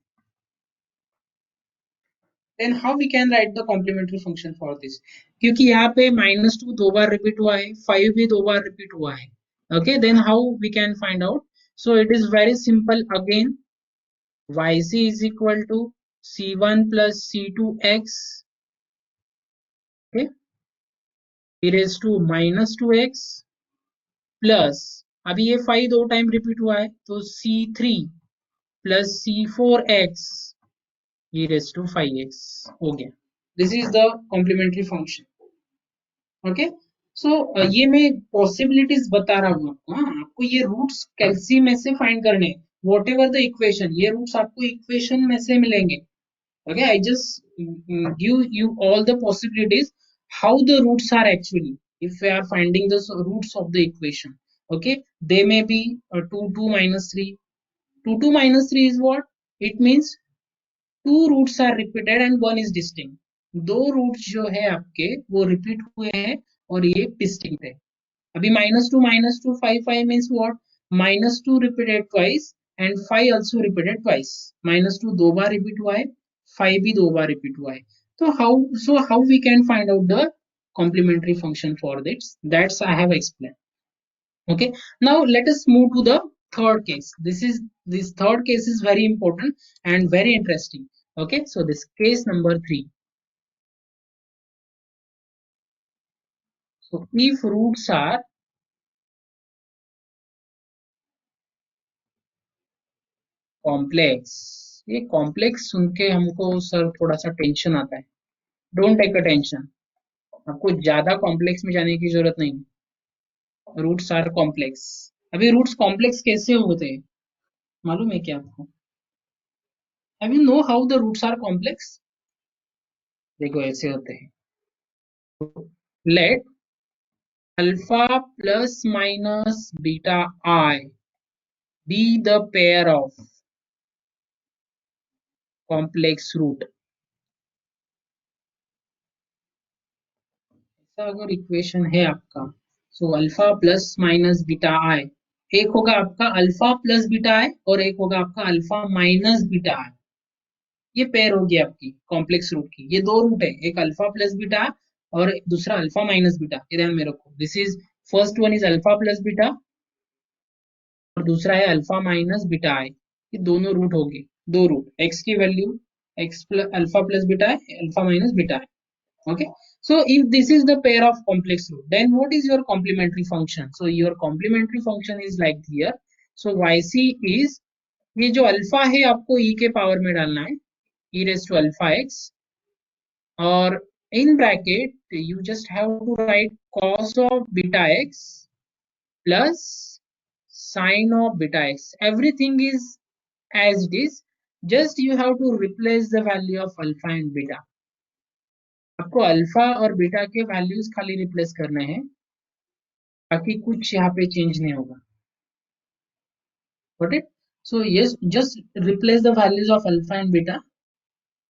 Speaker 2: Then how we can write the complementary function for this? क्योंकि यहाँ पे -2 2 बार रिपीट हुआ है, 5 भी 2 बार रिपीट हुआ है। Okay, then how we can find out? So it is very simple again. Yc is equal to c1 plus c2x, okay, e raised to -2x plus, अभी ये 5 दो टाइम रिपीट हुआ है तो c3 plus c4x e raised to 5x हो गया। This is the complementary function. Okay, so ये मैं पॉसिबिलिटीज बता रहा हूँ आपको। हाँ, आपको ये रूट्स कैलसी में से फाइंड करने, वॉट एवर द इक्वेशन, ये रूट्स आपको इक्वेशन में से मिलेंगे। Okay, I just give you all the possibilities how the roots are actually, if we are finding the roots of the equation. Okay, they may be 2 2 minus 3. 2 2 minus 3 is what it means, two roots are repeated and one is distinct. दो रूट्स जो है आपके वो रिपीट हुए हैं और ये डिस्टिंक्ट है। अभी -2 5 5 means what, -2 repeated twice and 5 also repeated twice, -2 दो बार रिपीट हुआ है, 5 भी 2 बार रिपीट हुआ है। तो how we can find out the complementary function for this, that's I have explained। Okay, now let us move to the third case. This third case is very important and very interesting। Okay, so this case number 3, so if roots are complex, ये कॉम्प्लेक्स सुन के हमको सर थोड़ा सा टेंशन आता है। डोंट टेक अ टेंशन, आपको ज्यादा कॉम्प्लेक्स में जाने की जरूरत नहीं। Roots are complex. अभी रूट्स कॉम्प्लेक्स कैसे होते हैं मालूम है क्या आपको? Have you know how the roots are complex? देखो ऐसे होते हैं, let alpha plus minus beta i be the pair of complex root. ऐसा अगर इक्वेशन है आपका, so alpha plus minus beta i, एक होगा आपका अल्फा प्लस बीटा आई और एक होगा आपका अल्फा माइनस बीटा आई। ये पेयर होगी आपकी कॉम्प्लेक्स रूट की। ये दो रूट है, एक अल्फा प्लस बीटा और दूसरा अल्फा माइनस बीटा, ये ध्यान में रखो। This is first one is alpha plus beta और दूसरा है अल्फा माइनस बीटा आई। ये दोनों रूट होंगे, दो रूट, एक्स की value x plus alpha plus beta है, अल्फा माइनस बीटा है। Okay, so if this is the pair of complex root, then what is your complementary function? So your complementary function is like here, so yc is, ये जो अल्फा है आपको e के पावर में डालना है, e raised to alpha x, और in bracket you just have to write cos of beta x plus sin of beta x, everything is as it is, just you have to replace the value of alpha and beta। आपको अल्फा और बीटा के वैल्यूज खाली रिप्लेस करने हैं, बाकी कुछ यहाँ पे चेंज नहीं होगा। Got it? So yes, just replace the values of alpha and beta,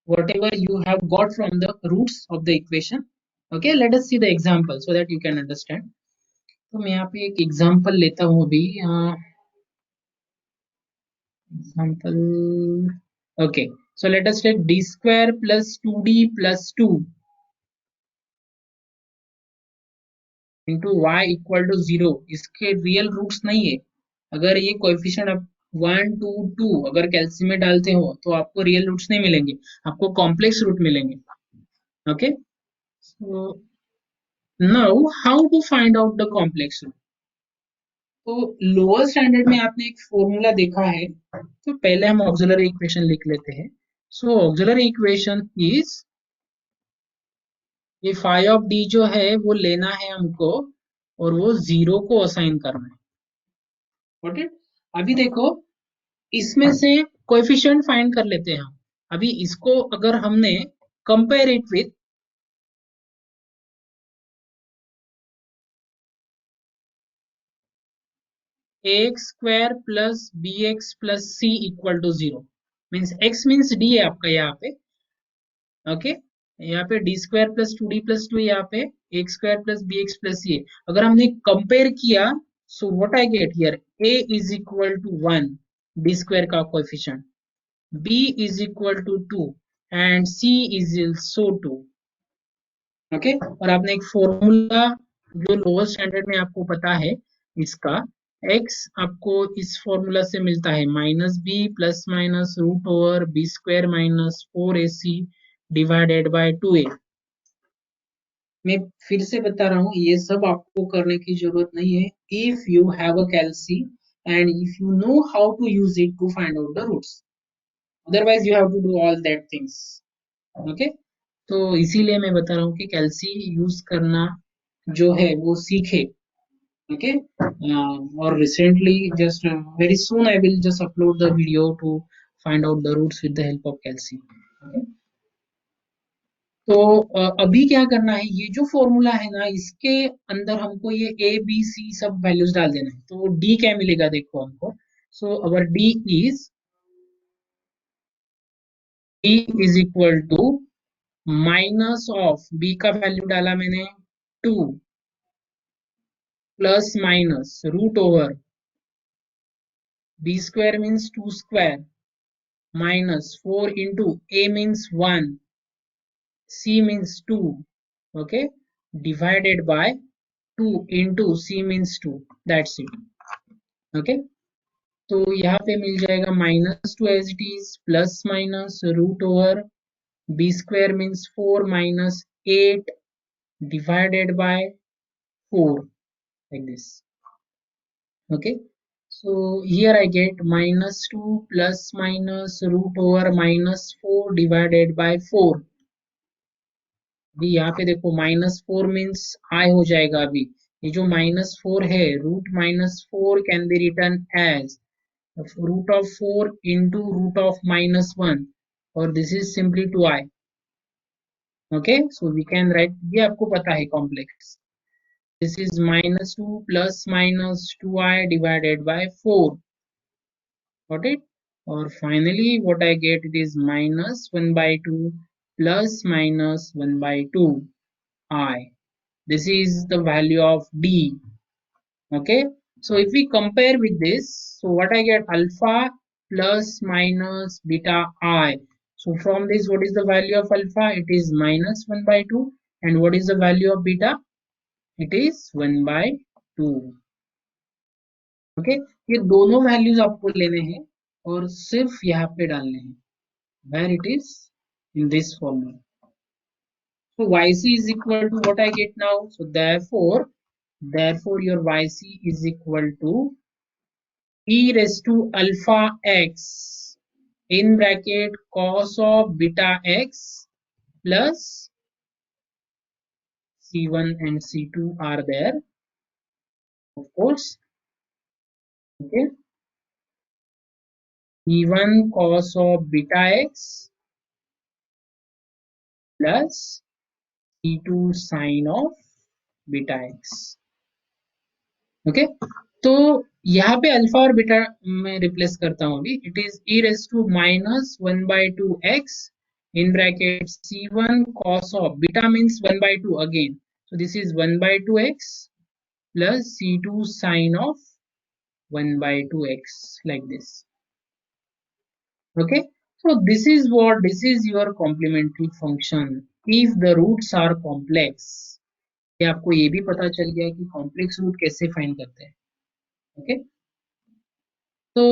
Speaker 2: whatever you have got from the roots of the equation। Okay, let us see the example so that you can understand। तो मैं यहाँ पे एक एग्जांपल लेता हूँ अभी। Example, okay, so let us take d square plus 2d plus 2 into y equal to 0। इसके रियल रूट्स नहीं है। अगर ये कोएफिशिएंट आप 1 2 2 अगर कैलसी में डालते हो तो आपको रियल रूट्स नहीं मिलेंगे, आपको कॉम्प्लेक्स रूट मिलेंगे। Okay, so now how to find out the complex root. तो लोअर स्टैंडर्ड में आपने एक फॉर्मूला देखा है, तो पहले हम ऑक्सिलरी इक्वेशन लिख लेते हैं। सो ऑक्सिलरी इक्वेशन इज, ये फाई ऑफ डी जो है वो लेना है हमको और वो 0 को असाइन करना है। Got it? अभी देखो, इसमें से कोएफिशिएंट फाइंड कर लेते हैं हम। अभी इसको अगर हमने compare it with ax square plus bx plus c equal to 0 means x means d है आपका यहाँ पे। ओके, यहाँ पे d square plus two D plus two, यहाँ पे x square plus b x plus c. अगर हमने कंपेयर किया, so what I get here, a is equal to 1 d square का coefficient, b is equal to 2 and c is also 2। Okay, और आपने एक फॉर्मूला जो लोअर स्टैंडर्ड में आपको पता है इसका, x आपको इस फॉर्मूला से मिलता है minus b plus minus root over b square minus 4ac divided by 2a। मैं फिर से बता रहा हूँ, ये सब आपको करने की जरूरत नहीं है if you have a calci and if you know how to use it to find out the roots, otherwise you have to do all that things. Okay, तो इसीलिए मैं बता रहा हूँ कि कैलसी यूज करना जो है वो सीखे। ओके, और recently just very soon I will just upload the video to find out the roots with the help of calci. Okay, तो अभी क्या करना है, ये जो फॉर्मूला है ना, इसके अंदर हमको ये ए बी सी सब वैल्यूज डाल देना है। तो डी क्या मिलेगा देखो हमको, so our d is equal to minus of b का वैल्यू डाला मैंने 2 plus minus root over b square means 2 square minus 4 into a means 1 c means 2, okay, divided by 2 into c means 2, that's it। okay, तो यहाँ पे मिल जाएगा minus two as it is plus minus root over b square means 4 minus 8 divided by 4 like this। okay, so here I get minus 2 plus minus root over minus 4 divided by 4। अभी यहाँ पे देखो माइनस 4 मीन्स आई हो जाएगा। अभी ये जो माइनस 4 है, root minus 4 can be written as root of 4 into root of minus 1 और this is simply two i. Okay, so we can write, ये आपको पता है complex, this is minus 2 plus minus 2i divided by 4। Got it, और finally what I get, it is minus 1 by 2 plus minus 1 by 2 I, this is the value of d। okay, so if we compare with this, so what I get, alpha plus minus beta I, so from this what is the value of alpha, it is minus 1 by 2, and what is the value of beta, it is 1 by 2। okay, ये दोनों वैल्यूज आपको लेने हैं और सिर्फ यहाँ पे डालने हैं, where it is in this formula। so yc is equal to what I get now, so therefore your yc is equal to e raised to alpha x in bracket cos of beta x plus c1 and c2 are there, of course। okay, e1 cos of beta x plus c2 sin of beta x। Okay, तो यहाँ पे अल्फा और बीटा में रिप्लेस करता हूँ अभी, it is e raise to minus 1 by 2x in bracket c1 cos of beta means 1 by 2 again, so this is 1 by 2x plus c2 sin of 1 by 2x like this। okay, so this is your complementary function if the roots are complex। ये आपको ये भी पता चल गया कि कॉम्प्लेक्स रूट कैसे फाइंड करते हैं। ओके, तो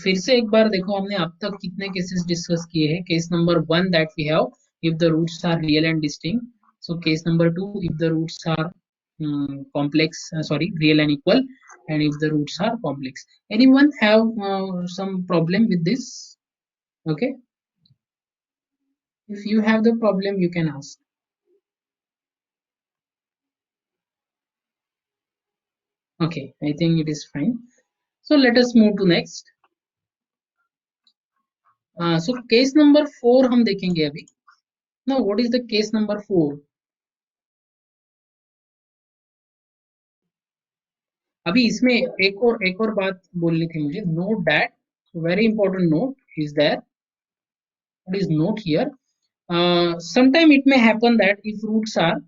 Speaker 2: फिर से एक बार देखो, हमने अब तक कितने केसेस डिस्कस किए हैं। Case number 1 that we have, if the roots are real and distinct. So case number 2, if the roots are complex, sorry, real and equal, and if the roots are complex। anyone have some problem with this? okay, if you have the problem you can ask। okay, I think it is fine, so let us move to next। So case number 4 हम देखेंगे अभी. Now what is the case number 4? अभी इसमें एक और बात बोलनी थी मुझे. Note that, very important note is that, what is note here, sometime it may happen that if roots are,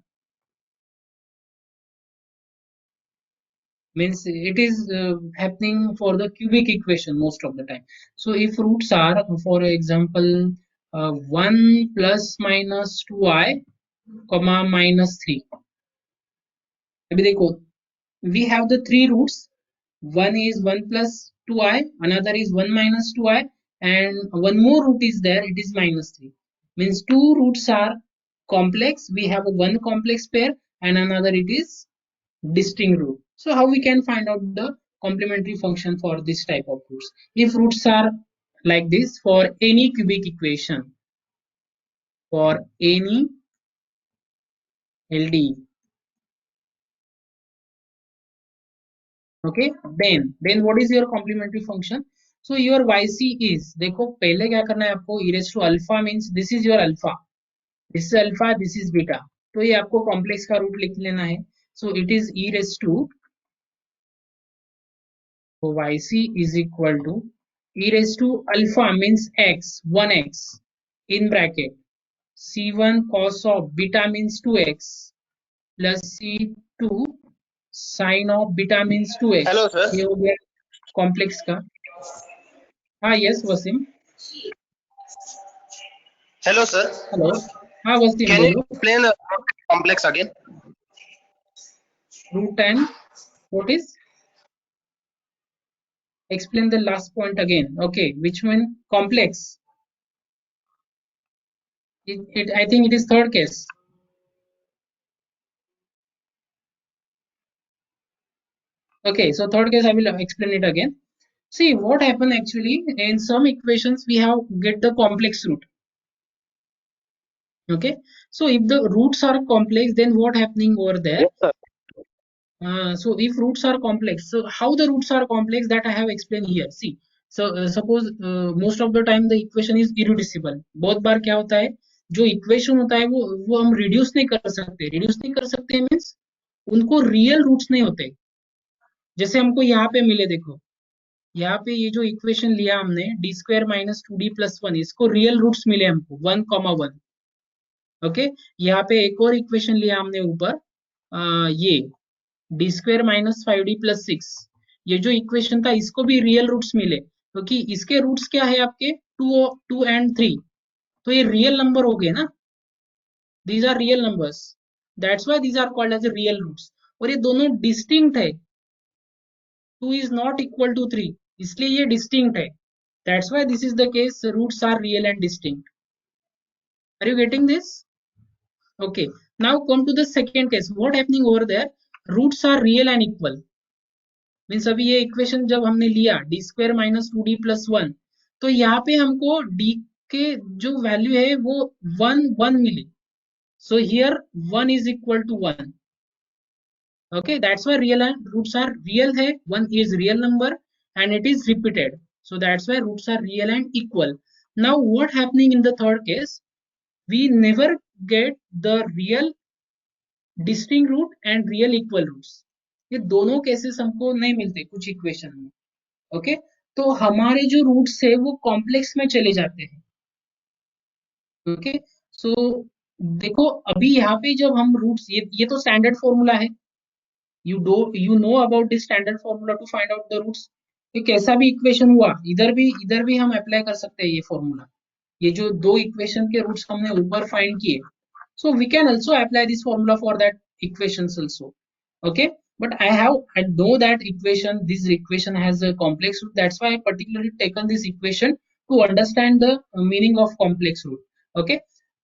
Speaker 2: means it is happening for the cubic equation most of the time. So if roots are, for example, 1 plus minus 2i comma minus 3. अभी देखो, we have the three roots. One is 1 plus 2i, another is 1 minus 2i, and one more root is there, it is minus 3. Means two roots are complex. We have one complex pair and another it is distinct root. So how we can find out the complementary function for this type of roots? If roots are like this for any cubic equation, for any LDE, okay, then what is your complementary function? So your yc is, देखो पहले क्या करना है आपको, e raised to alpha means this is your alpha, this is alpha, this is beta. तो ये आपको कॉम्प्लेक्स का रूट लिख लेना है. So it is e raised to, so yc is equal to e raised to alpha means x, 1x, in bracket c1 cos of beta means 2x plus c2 sin of beta means 2x.
Speaker 3: Hello sir.
Speaker 2: ये हो गया कॉम्प्लेक्स का. हाँ yes Wasim.
Speaker 3: Hello sir.
Speaker 2: Hello. हाँ वसीम
Speaker 3: कैन यू
Speaker 2: बोलो.
Speaker 3: Explain complex again?
Speaker 2: Root and what is, explain the last point again. Okay, which one? Complex. I think it is third case. Okay, so third case I will explain it again. See what happened actually in some equations we have get the complex root. Okay, so if the roots are complex, then what happening over there?
Speaker 3: Yes, sir.
Speaker 2: So if roots are complex, so how the roots are complex, that I have explained here. See, so suppose most of the time the equation is irreducible. बहुत बार क्या होता है, जो इक्वेशन होता है वो हम रिड्यूस नहीं कर सकते. रिड्यूस नहीं कर सकते मीन्स उनको रियल रूट्स नहीं होते. जैसे हमको यहाँ पे मिले, देखो यहाँ पे ये जो इक्वेशन लिया हमने D square minus 2d plus 1, इसको रियल रूट्स मिले हमको 1,1. ओके, यहाँ पे एक और इक्वेशन लिया हमने ऊपर, ये D square minus 5d plus 6. ये जो इक्वेशन था इसको भी रियल रूट्स मिले, क्योंकि तो इसके रूट्स क्या है आपके 2 एंड 3. तो ये रियल नंबर हो गए ना, these are real numbers, that's why these are called as real roots. और ये दोनों डिस्टिंक्ट है. 2 is not equal to 3, इसलिए ये डिस्टिंक्ट है. That's why this is the case, roots are real and distinct. Are you getting this? Okay, now come to the second case. What happening over there? Roots are real and equal. Means अभी ये इक्वेशन जब हमने लिया D square minus 2d plus 1, तो यहाँ पे हमको d के जो वैल्यू है वो 1 मिली. So here 1 is equal to 1. Okay, that's why real and roots are real hai. 1 is real number and it is repeated, so that's why roots are real and equal. Now what happening in the third case, we never get the real distinct root and real equal roots. ये दोनों केसेस हमको नहीं मिलते कुछ इक्वेशन में. ओके, तो हमारे जो रूट्स है वो कॉम्प्लेक्स में चले जाते हैं. ओके, सो देखो अभी यहाँ पे जब हम रूट्स, ये तो स्टैंडर्ड फॉर्मूला है. you know about this standard formula to find out the roots. ये कैसा भी इक्वेशन हुआ, इधर भी हम अप्लाई कर सकते हैं ये फॉर्मूला. ये जो दो इक्वेशन के रूट्स हमने ऊपर फाइंड किए, so we can also apply this formula for that equations also. Okay, but I know that this equation has a complex root, that's why I particularly taken this equation to understand the meaning of complex root. Okay,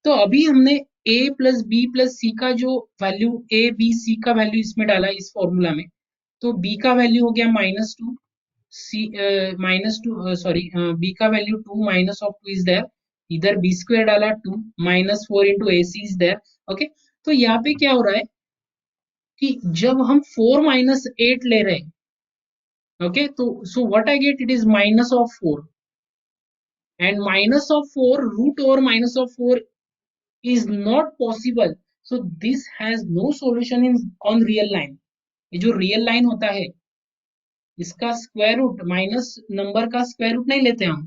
Speaker 2: तो अभी हमने a प्लस बी प्लस सी का जो वैल्यू, a b c का वैल्यू इसमें डाला इस फॉर्मूला में, तो b का वैल्यू हो गया -2, c -2 सॉरी b का value 2, minus of 2 is there, इधर बी स्क्वायर डाला 2, -4 into a c is there. Okay, तो यहाँ पे क्या हो रहा है कि जब हम 4 माइनस 8 ले रहे हैं, ओके, तो सो what I get, it is minus of 4. and minus of 4, root over minus of 4 is not possible. So this has no solution in on real line. ये जो रियल लाइन होता है इसका स्क्वायर रूट माइनस नंबर का स्क्वायर रूट नहीं लेते हम,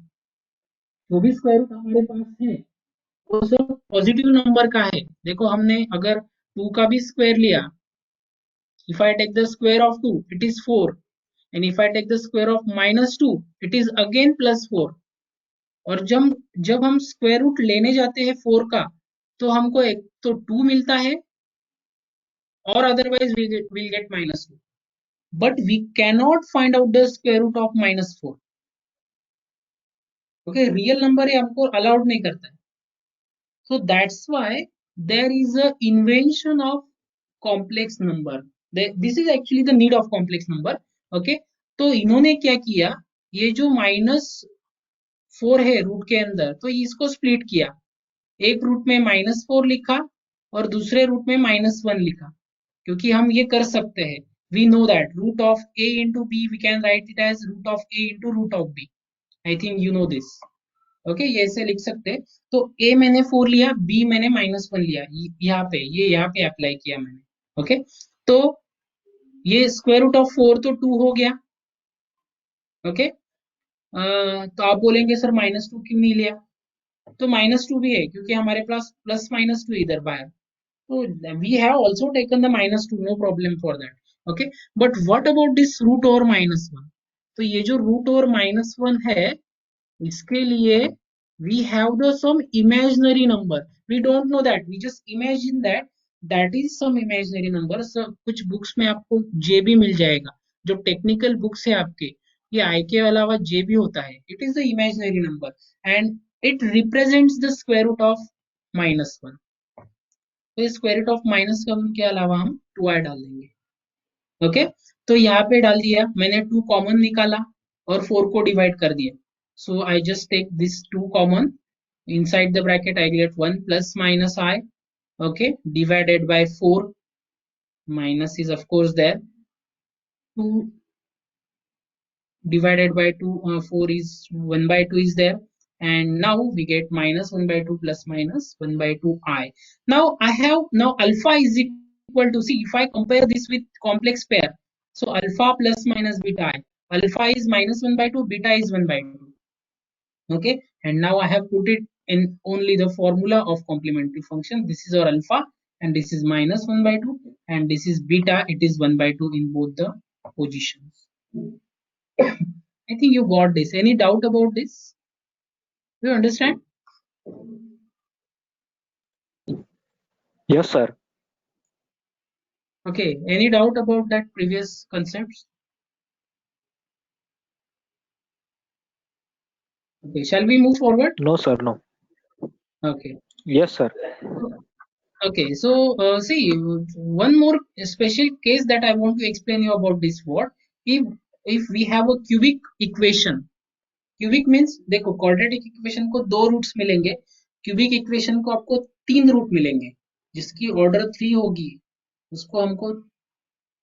Speaker 2: जो भी स्क्वायर रूट हमारे पास है वो सब पॉजिटिव नंबर का है. देखो हमने अगर 2 का भी स्क्वायर लिया, if I take the square of 2 it is 4, and if I take the square of minus 2 it is again plus 4. और जब हम स्क्वायर रूट लेने जाते हैं 4 का तो हमको एक तो 2 मिलता है और otherwise we'll get minus 2, but we cannot find out the square root of minus 4. okay, real number है हमको अलाउड नहीं करता है. So that's why there is a invention of complex number. This is actually the need of complex number. okay, तो इन्होंने क्या किया, ये जो -4 है रूट के अंदर, तो इसको स्प्लिट किया. एक रूट में -4 लिखा और दूसरे रूट में -1 लिखा, क्योंकि हम ये कर सकते हैं. we know that root of a into b we can write it as root of a into root of b. I think you know this. Okay, ये ऐसे लिख सकते हैं. तो a मैंने 4 लिया, b मैंने -1 लिया, यहाँ पे अप्लाई किया मैंने. ओके, तो ये स्क्वायर रूट ऑफ 4 तो 2 हो गया. ओके, तो आप बोलेंगे सर -2 क्यों नहीं लिया, तो -2 भी है क्योंकि हमारे पास +-2 इधर बाहर, so we have also taken the -2, no problem for that. okay, but what about this root over -1? तो ये जो root over -1 है इसके लिए we have the some imaginary number. We don't know that, we just imagine that that is some imaginary number. so कुछ बुक्स में आपको जे भी मिल जाएगा, जो टेक्निकल बुक्स है आपके, ये आई के अलावा जे भी होता है. It is the imaginary number and it represents the square root of -1. तो स्क्वायर रूट ऑफ -1 के अलावा हम 2i डाल देंगे. ओके, तो यहाँ पे डाल दिया मैंने, 2 कॉमन निकाला और 4 को डिवाइड कर दिया. So I just take this 2 common, inside the bracket I get 1 plus minus I. okay, divided by 4, minus is of course there, 2 divided by 2, 4 is 1 by 2 is there, and now we get -1 by 2 plus minus 1 by 2 I. Now I have, now alpha is equal to, see if I compare this with complex pair, so alpha plus minus beta I, alpha is -1 by 2, beta is 1 by 2. okay, and now I have put it in only the formula of complementary function. This is our alpha and this is -1 by 2, and this is beta, it is 1 by 2 in both the positions. I think you got this. Any doubt about this? Do you understand?
Speaker 4: Yes, sir.
Speaker 2: Okay, any doubt about that previous concepts? Okay, shall we move forward?
Speaker 4: No, sir. No.
Speaker 2: Okay.
Speaker 4: Yes, sir.
Speaker 2: Okay, so see, one more special case that I want to explain you about this. What if we have a cubic equation? Cubic means देखो, क्वाड्रेटिक इक्वेशन को 2 रूट्स मिलेंगे, क्यूबिक इक्वेशन को आपको 3 रूट मिलेंगे. जिसकी ऑर्डर 3 होगी उसको हमको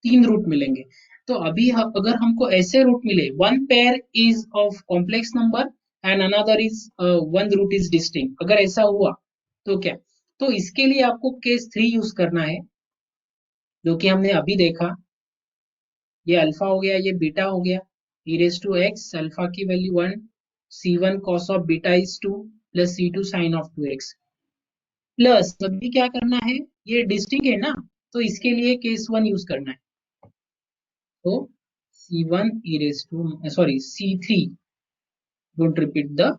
Speaker 2: 3 रूट मिलेंगे. तो अभी अगर हमको ऐसे रूट मिले, one pair is of complex number and another is one root is distinct, अगर ऐसा हुआ तो क्या, तो इसके लिए आपको केस 3 यूज करना है, जो कि हमने अभी देखा. ये अल्फा हो गया, ये बीटा हो गया, e raised to x, alpha की value 1, c1 cos of beta is 2 plus c2 sin of 2x, plus अभी क्या करना है, ये डिस्टिंक्ट है ना, तो इसके लिए केस 1 यूज करना है. तो c1 e raised to, sorry, c3, don't repeat the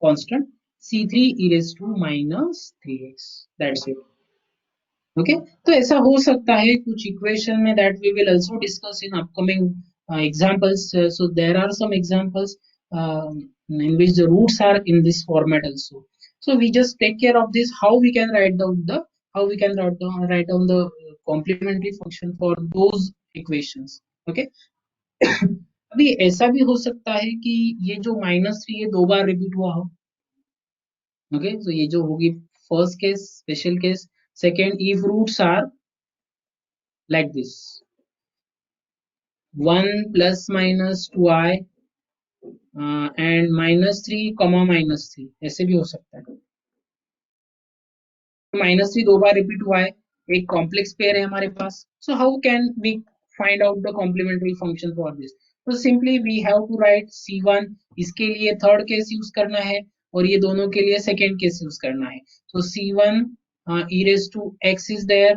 Speaker 2: constant, c3 e raised to minus 3x, that's it. okay, तो ऐसा हो सकता है कुछ इक्वेशन में, that we will also discuss in upcoming examples. So there are some examples in which the roots are in this format also. So we just take care of this, how we can write down the complementary function for those equations. okay. अभी ऐसा भी हो सकता है कि ये जो -3 ये 2 बार रिपीट हुआ हो. okay, so ये जो होगी first case, special case. second, if roots are like this, 1 plus minus 2i and -3 comma -3 ऐसे भी हो सकता है। -3 दो बार रिपीट हुआ है, एक कॉम्प्लेक्स पेयर है हमारे पास। So how can we find out the complementary function for this? तो simply we have to write C1, इसके लिए थर्ड केस यूज करना है और ये दोनों के लिए सेकेंड केस यूज करना है। तो C1 e raised to x is there,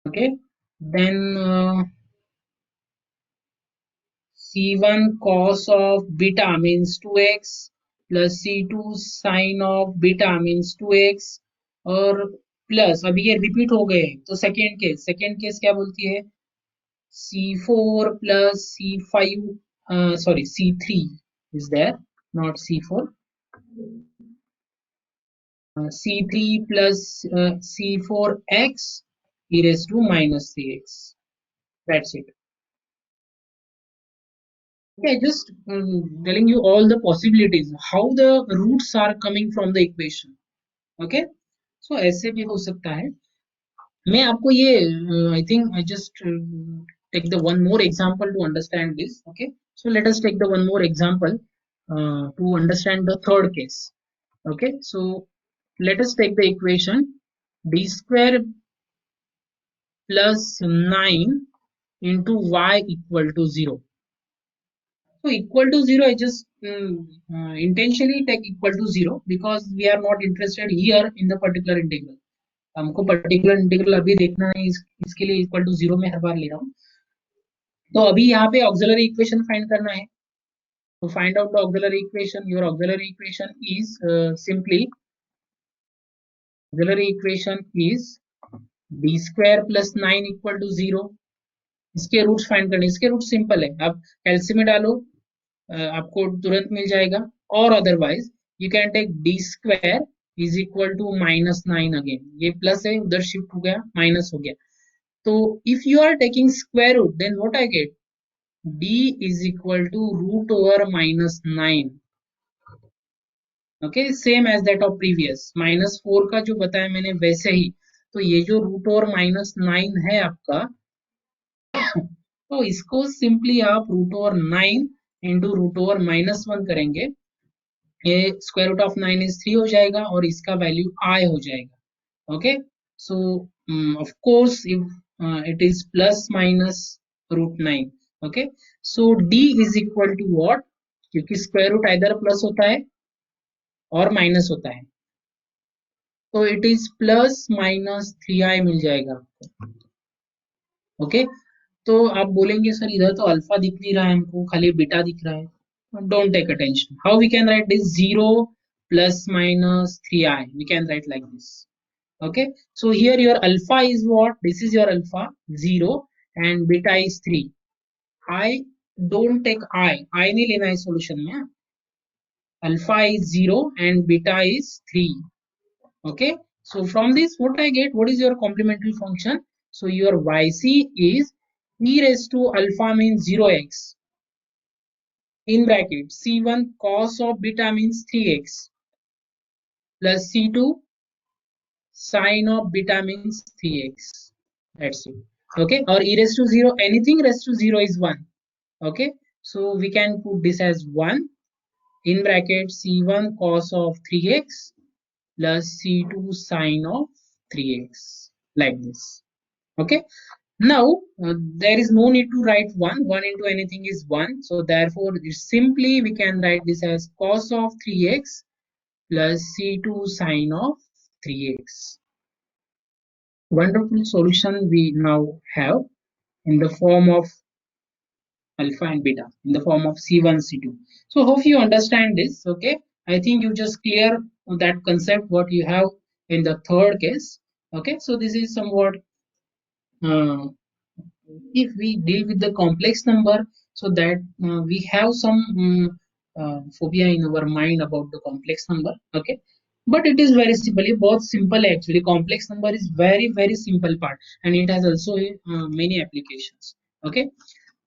Speaker 2: okay, then C1 cos of beta means 2x plus C2 sin of beta means 2x और प्लस अभी ये रिपीट हो गए तो सेकेंड केस क्या बोलती है? C4 plus C5 sorry C3 is there, not C4, C3 plus C4x e raised to -3x, that's it. Okay, just telling you all the possibilities, how the roots are coming from the equation. Okay, so ऐसे भी हो सकता है। मैं आपको ये I think I just take the one more example to understand this. Okay, so let us take the one more example to understand the third case. Okay, so let us take the equation d square plus 9 into y equal to 0. So equal to 0, I just intentionally take equal to 0 because we are not interested here in the particular integral. हमको पर्टिकुलर इंटीग्रल अभी देखना है, इसके लिए इक्वल टू 0 में हर बार ले रहा हूँ। तो अभी यहाँ पे ऑक्सिलरी इक्वेशन फाइंड करना है। तो find out the auxiliary equation. Your auxiliary equation is simply auxiliary equation is d square plus 9 equal to 0। इसके रूट्स फाइंड करने, इसके रूट सिंपल है, आप कैलसी में डालो आपको तुरंत मिल जाएगा। और otherwise you can take d square is equal to -9 again, ये प्लस है उधर शिफ्ट हो गया माइनस हो गया। तो if you are taking square root then what I get, d is equal to root over -9। Okay, same as that of previous, -4 का जो बताया मैंने वैसे ही। तो ये जो रूट ओवर -9 है आपका तो इसको सिंपली आप root over 9 into root over -1 करेंगे, ये स्क्वायर रूट ऑफ 9 इज 3 हो जाएगा और इसका वैल्यू i हो जाएगा। Okay, so of course if it is plus minus root 9। Okay, so d is equal to what, क्योंकि स्क्वायर रूट इधर प्लस होता है और माइनस होता है, तो it is plus minus 3i मिल जाएगा आपको। ओके, तो आप बोलेंगे सर इधर तो अल्फा दिख नहीं रहा है हमको, खाली बीटा दिख रहा है। Don't take attention. How we can write this? 0 plus minus 3i. We can write like this. Okay. So here your alpha is what? This is your alpha 0 and beta is 3. I don't take I. I नहीं लेना है solution में। Alpha is 0 and beta is 3. Okay. So from this what I get? What is your complementary function? So your yc is e raised to alpha means 0x. In bracket c1 cos of beta means 3x plus c2 sin of beta means 3x, that's it. Okay, or e raised to 0, anything raised to 0 is 1. Okay, so we can put this as 1 in bracket c1 cos of 3x plus c2 sin of 3x, like this. Okay, now there is no need to write 1 into anything is 1, so therefore simply we can write this as cos of 3x plus c2 sin of 3x. Wonderful solution we now have in the form of alpha and beta, in the form of c1 c2. So hope you understand this. Okay, I think you just clear that concept what you have in the third case. Okay, so this is somewhat if we deal with the complex number, so that we have some phobia in our mind about the complex number. Okay, but it is very simple, ये बहुत simple है actually. Complex number is very simple part and it has also many applications. Okay,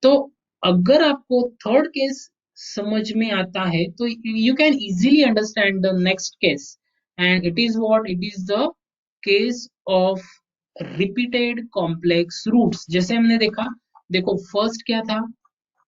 Speaker 2: तो अगर आपको थर्ड केस समझ में आता है तो you can easily understand the next case, and it is what, it is the case of repeated complex roots। जैसे हमने देखा, देखो फर्स्ट क्या था,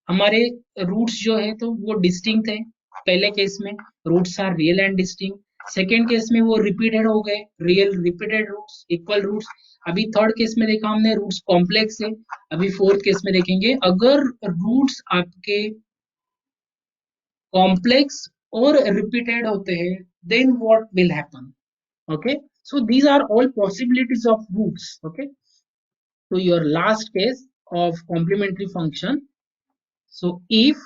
Speaker 2: हमारे रूट्स जो है तो वो डिस्टिंक्ट है, पहले केस में roots are real and distinct, second case में वो रिपीटेड हो गए, real repeated roots equal roots. अभी थर्ड केस में देखा हमने रूट्स कॉम्प्लेक्स है। अभी फोर्थ केस में देखेंगे अगर रूट्स आपके कॉम्प्लेक्स और रिपीटेड होते हैं then what will happen. okay, so these are all possibilities of roots. Okay, so your last case of complementary function, so if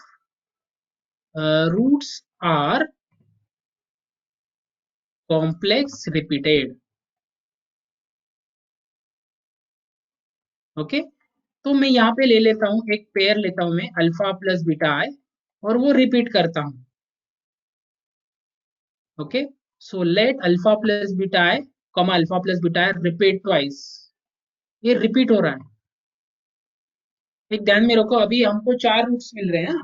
Speaker 2: roots are complex repeated, okay, तो मैं यहाँ पे ले लेता हूँ एक पेयर लेता हूँ मैं अल्फा प्लस बीटा आई और वो रिपीट करता हूँ। Okay, so late alpha plus beta I comma alpha plus beta I repeat twice, ये रिपीट हो रहा है। एक ध्यान में रखो अभी हमको चार रूट्स मिल रहे हैं,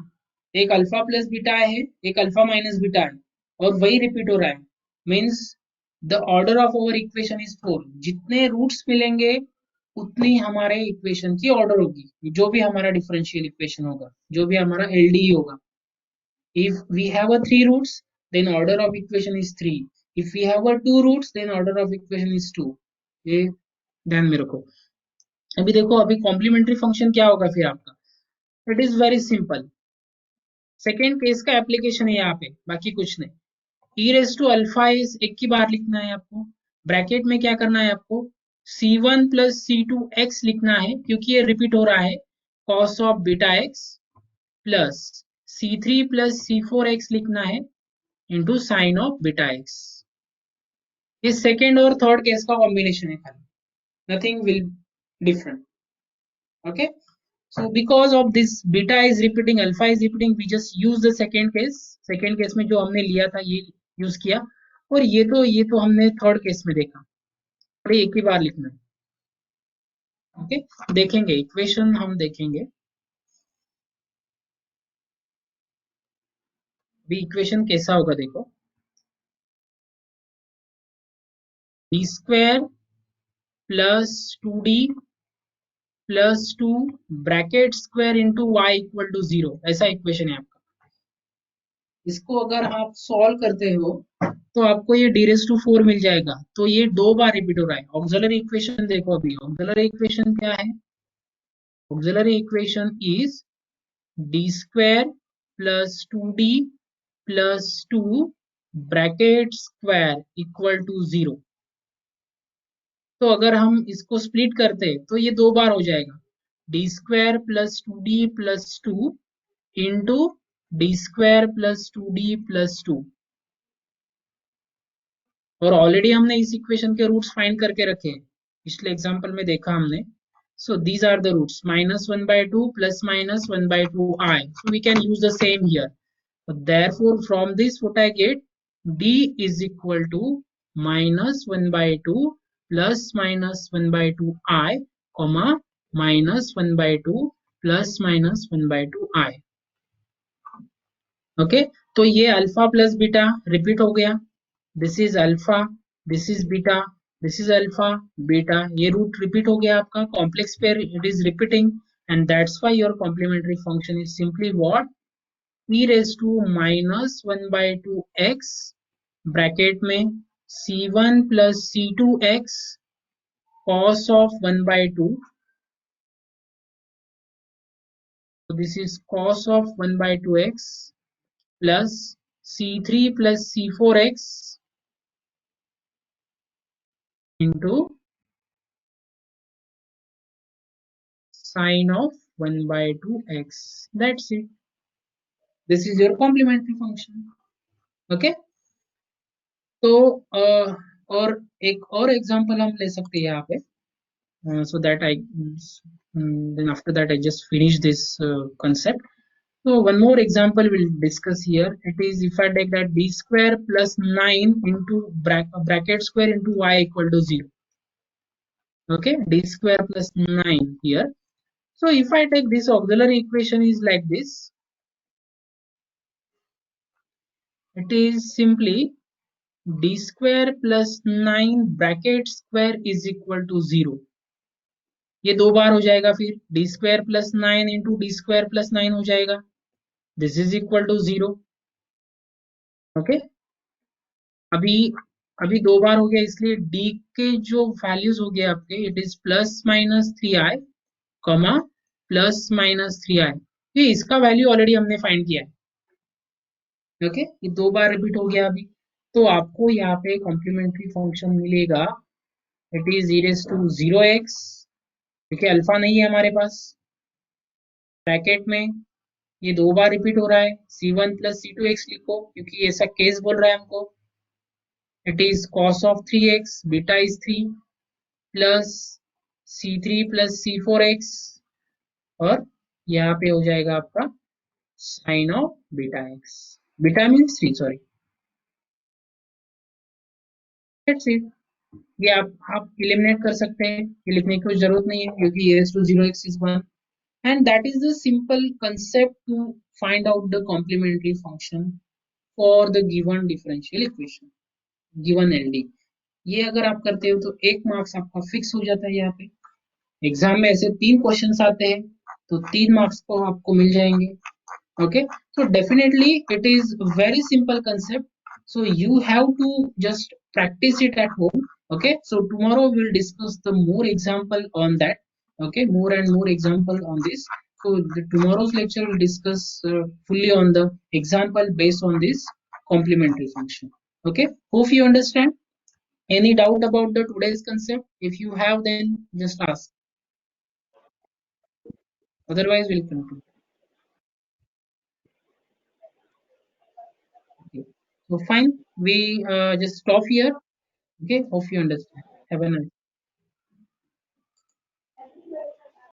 Speaker 2: एक अल्फा प्लस बीटा है, एक अल्फा माइनस बीटा है, और वही रिपीट हो रहा है। Means the order of our equation is 4। जितने रूट्स मिलेंगे उतनी हमारे इक्वेशन की ऑर्डर होगी, जो भी हमारा डिफरेंशियल इक्वेशन होगा, जो भी हमारा एलडीई होगा। If we have a 3 roots then order of equation is 3, if we have a 2 roots then order of equation is 2। ये ध्यान में रखो। अभी देखो अभी कॉम्प्लीमेंट्री फंक्शन क्या होगा फिर आपका, it is very simple. Second case का एप्लीकेशन है यहाँ पे, बाकी कुछ नहीं। ई रेस टू अल्फा इज एक की बार लिखना है आपको, ब्रैकेट में क्या करना है आपको C1 प्लस C2x लिखना है क्योंकि ये रिपीट हो रहा है, cos of beta x plus C3 plus C4x लिखना है into sine of beta x. ये सेकेंड और थर्ड केस का कॉम्बिनेशन है खाली, nothing will different. Okay, so because of this beta is repeating alpha is repeating we just use the second case। second case में जो हमने लिया था ये यूज किया, और ये तो हमने थर्ड केस में देखा, और एक ही बार लिखना है। ओके, देखेंगे इक्वेशन हम देखेंगे। भी इक्वेशन कैसा होगा देखो, d square plus 2d plus 2 bracket square into Y equal to 0, ऐसा इक्वेशन है आपका। इसको अगर आप सॉल्व करते हो तो आपको ये डी रेज टू 4 मिल जाएगा, तो ये दो बार रिपीट हो रहा है। ऑक्सिलरी इक्वेशन देखो, अभी ऑक्सिलरी इक्वेशन क्या है, auxiliary equation is D square plus 2d plus 2 bracket square equal to 0। तो अगर हम इसको स्प्लिट करते हैं तो ये दो बार हो जाएगा, D square plus 2d plus 2 into d square plus 2d plus 2। और ऑलरेडी हमने इस इक्वेशन के रूट्स फाइंड करके रखे हैं, पिछले एग्जांपल में देखा हमने। So these are the roots -1/2 plus -1/2 I, so we can use the same here। Therefore from this what I get, d is equal to -1/2 plus -1/2 I comma -1/2 plus -1/2 I। Okay, तो ये अल्फा प्लस बीटा रिपीट हो गया, this is alpha, this is beta, this is alpha beta, ये रूट रिपीट हो गया आपका, complex pair it is repeating, and that's why your complementary function is simply what, e raise to -1/2 x bracket में c1 plus c2x cos of 1/2, so this is cos of 1/2 x plus c3 plus c4x into sine of 1/2 x, that's it, this is your complementary function। okay, तो और एक और एग्जांपल हम ले सकते हैं यहाँ पे, so that I then after that I just finish this concept। So one more example we'll discuss here, it is if I take that d square plus 9 into bracket square into y equal to 0। okay, d square plus 9 here, so if I take this auxiliary equation is like this, it is simply d square plus 9 bracket square is equal to 0। ये 2 बार हो जाएगा, फिर d square plus 9 into d square plus 9 हो जाएगा, this is equal to 0। Okay, अभी अभी 2 बार हो गया, इसलिए डी के जो वैल्यूज हो गए आपके, it is plus minus 3i comma plus minus 3i। ये इसका वैल्यू ऑलरेडी हमने फाइंड किया है। ओके, ये 2 बार रिपीट हो गया अभी, तो आपको यहाँ पे कॉम्प्लीमेंट्री फंक्शन मिलेगा, it is e raised to 0x। देखिए अल्फा नहीं है हमारे पास, ब्रैकेट में ये 2 बार रिपीट हो रहा है, c1 प्लस c2x लिखो क्योंकि ऐसा केस बोल रहा है हमको। It is cos of 3x, beta is 3 plus c3 plus c4x, और यहाँ पे हो जाएगा आपका sine of beta x, beta means 3, sorry, that's it. ये आप एलिमिनेट कर सकते हैं, ये लिखने की कोई जरूरत नहीं है क्योंकि e raised to 0x is 1, and that is the simple concept to find out the complementary function for the given differential equation, given LD। ये अगर आप करते हो तो 1 मार्क्स आपका फिक्स हो जाता है। यहाँ पे एग्जाम में ऐसे 3 क्वेश्चंस आते हैं, तो 3 मार्क्स तो आपको मिल जाएंगे। Okay, so definitely it is very simple concept, so you have to just practice it at home. Okay, so tomorrow we'll discuss the more example on that. Okay, more and more example on this, so tomorrow's lecture will discuss fully on the example based on this complementary function. Okay, hope you understand. Any doubt about the today's concept? If you have, then just ask, otherwise we'll conclude. Okay, so fine, we just stop here. Okay, hope you understand. Have a nice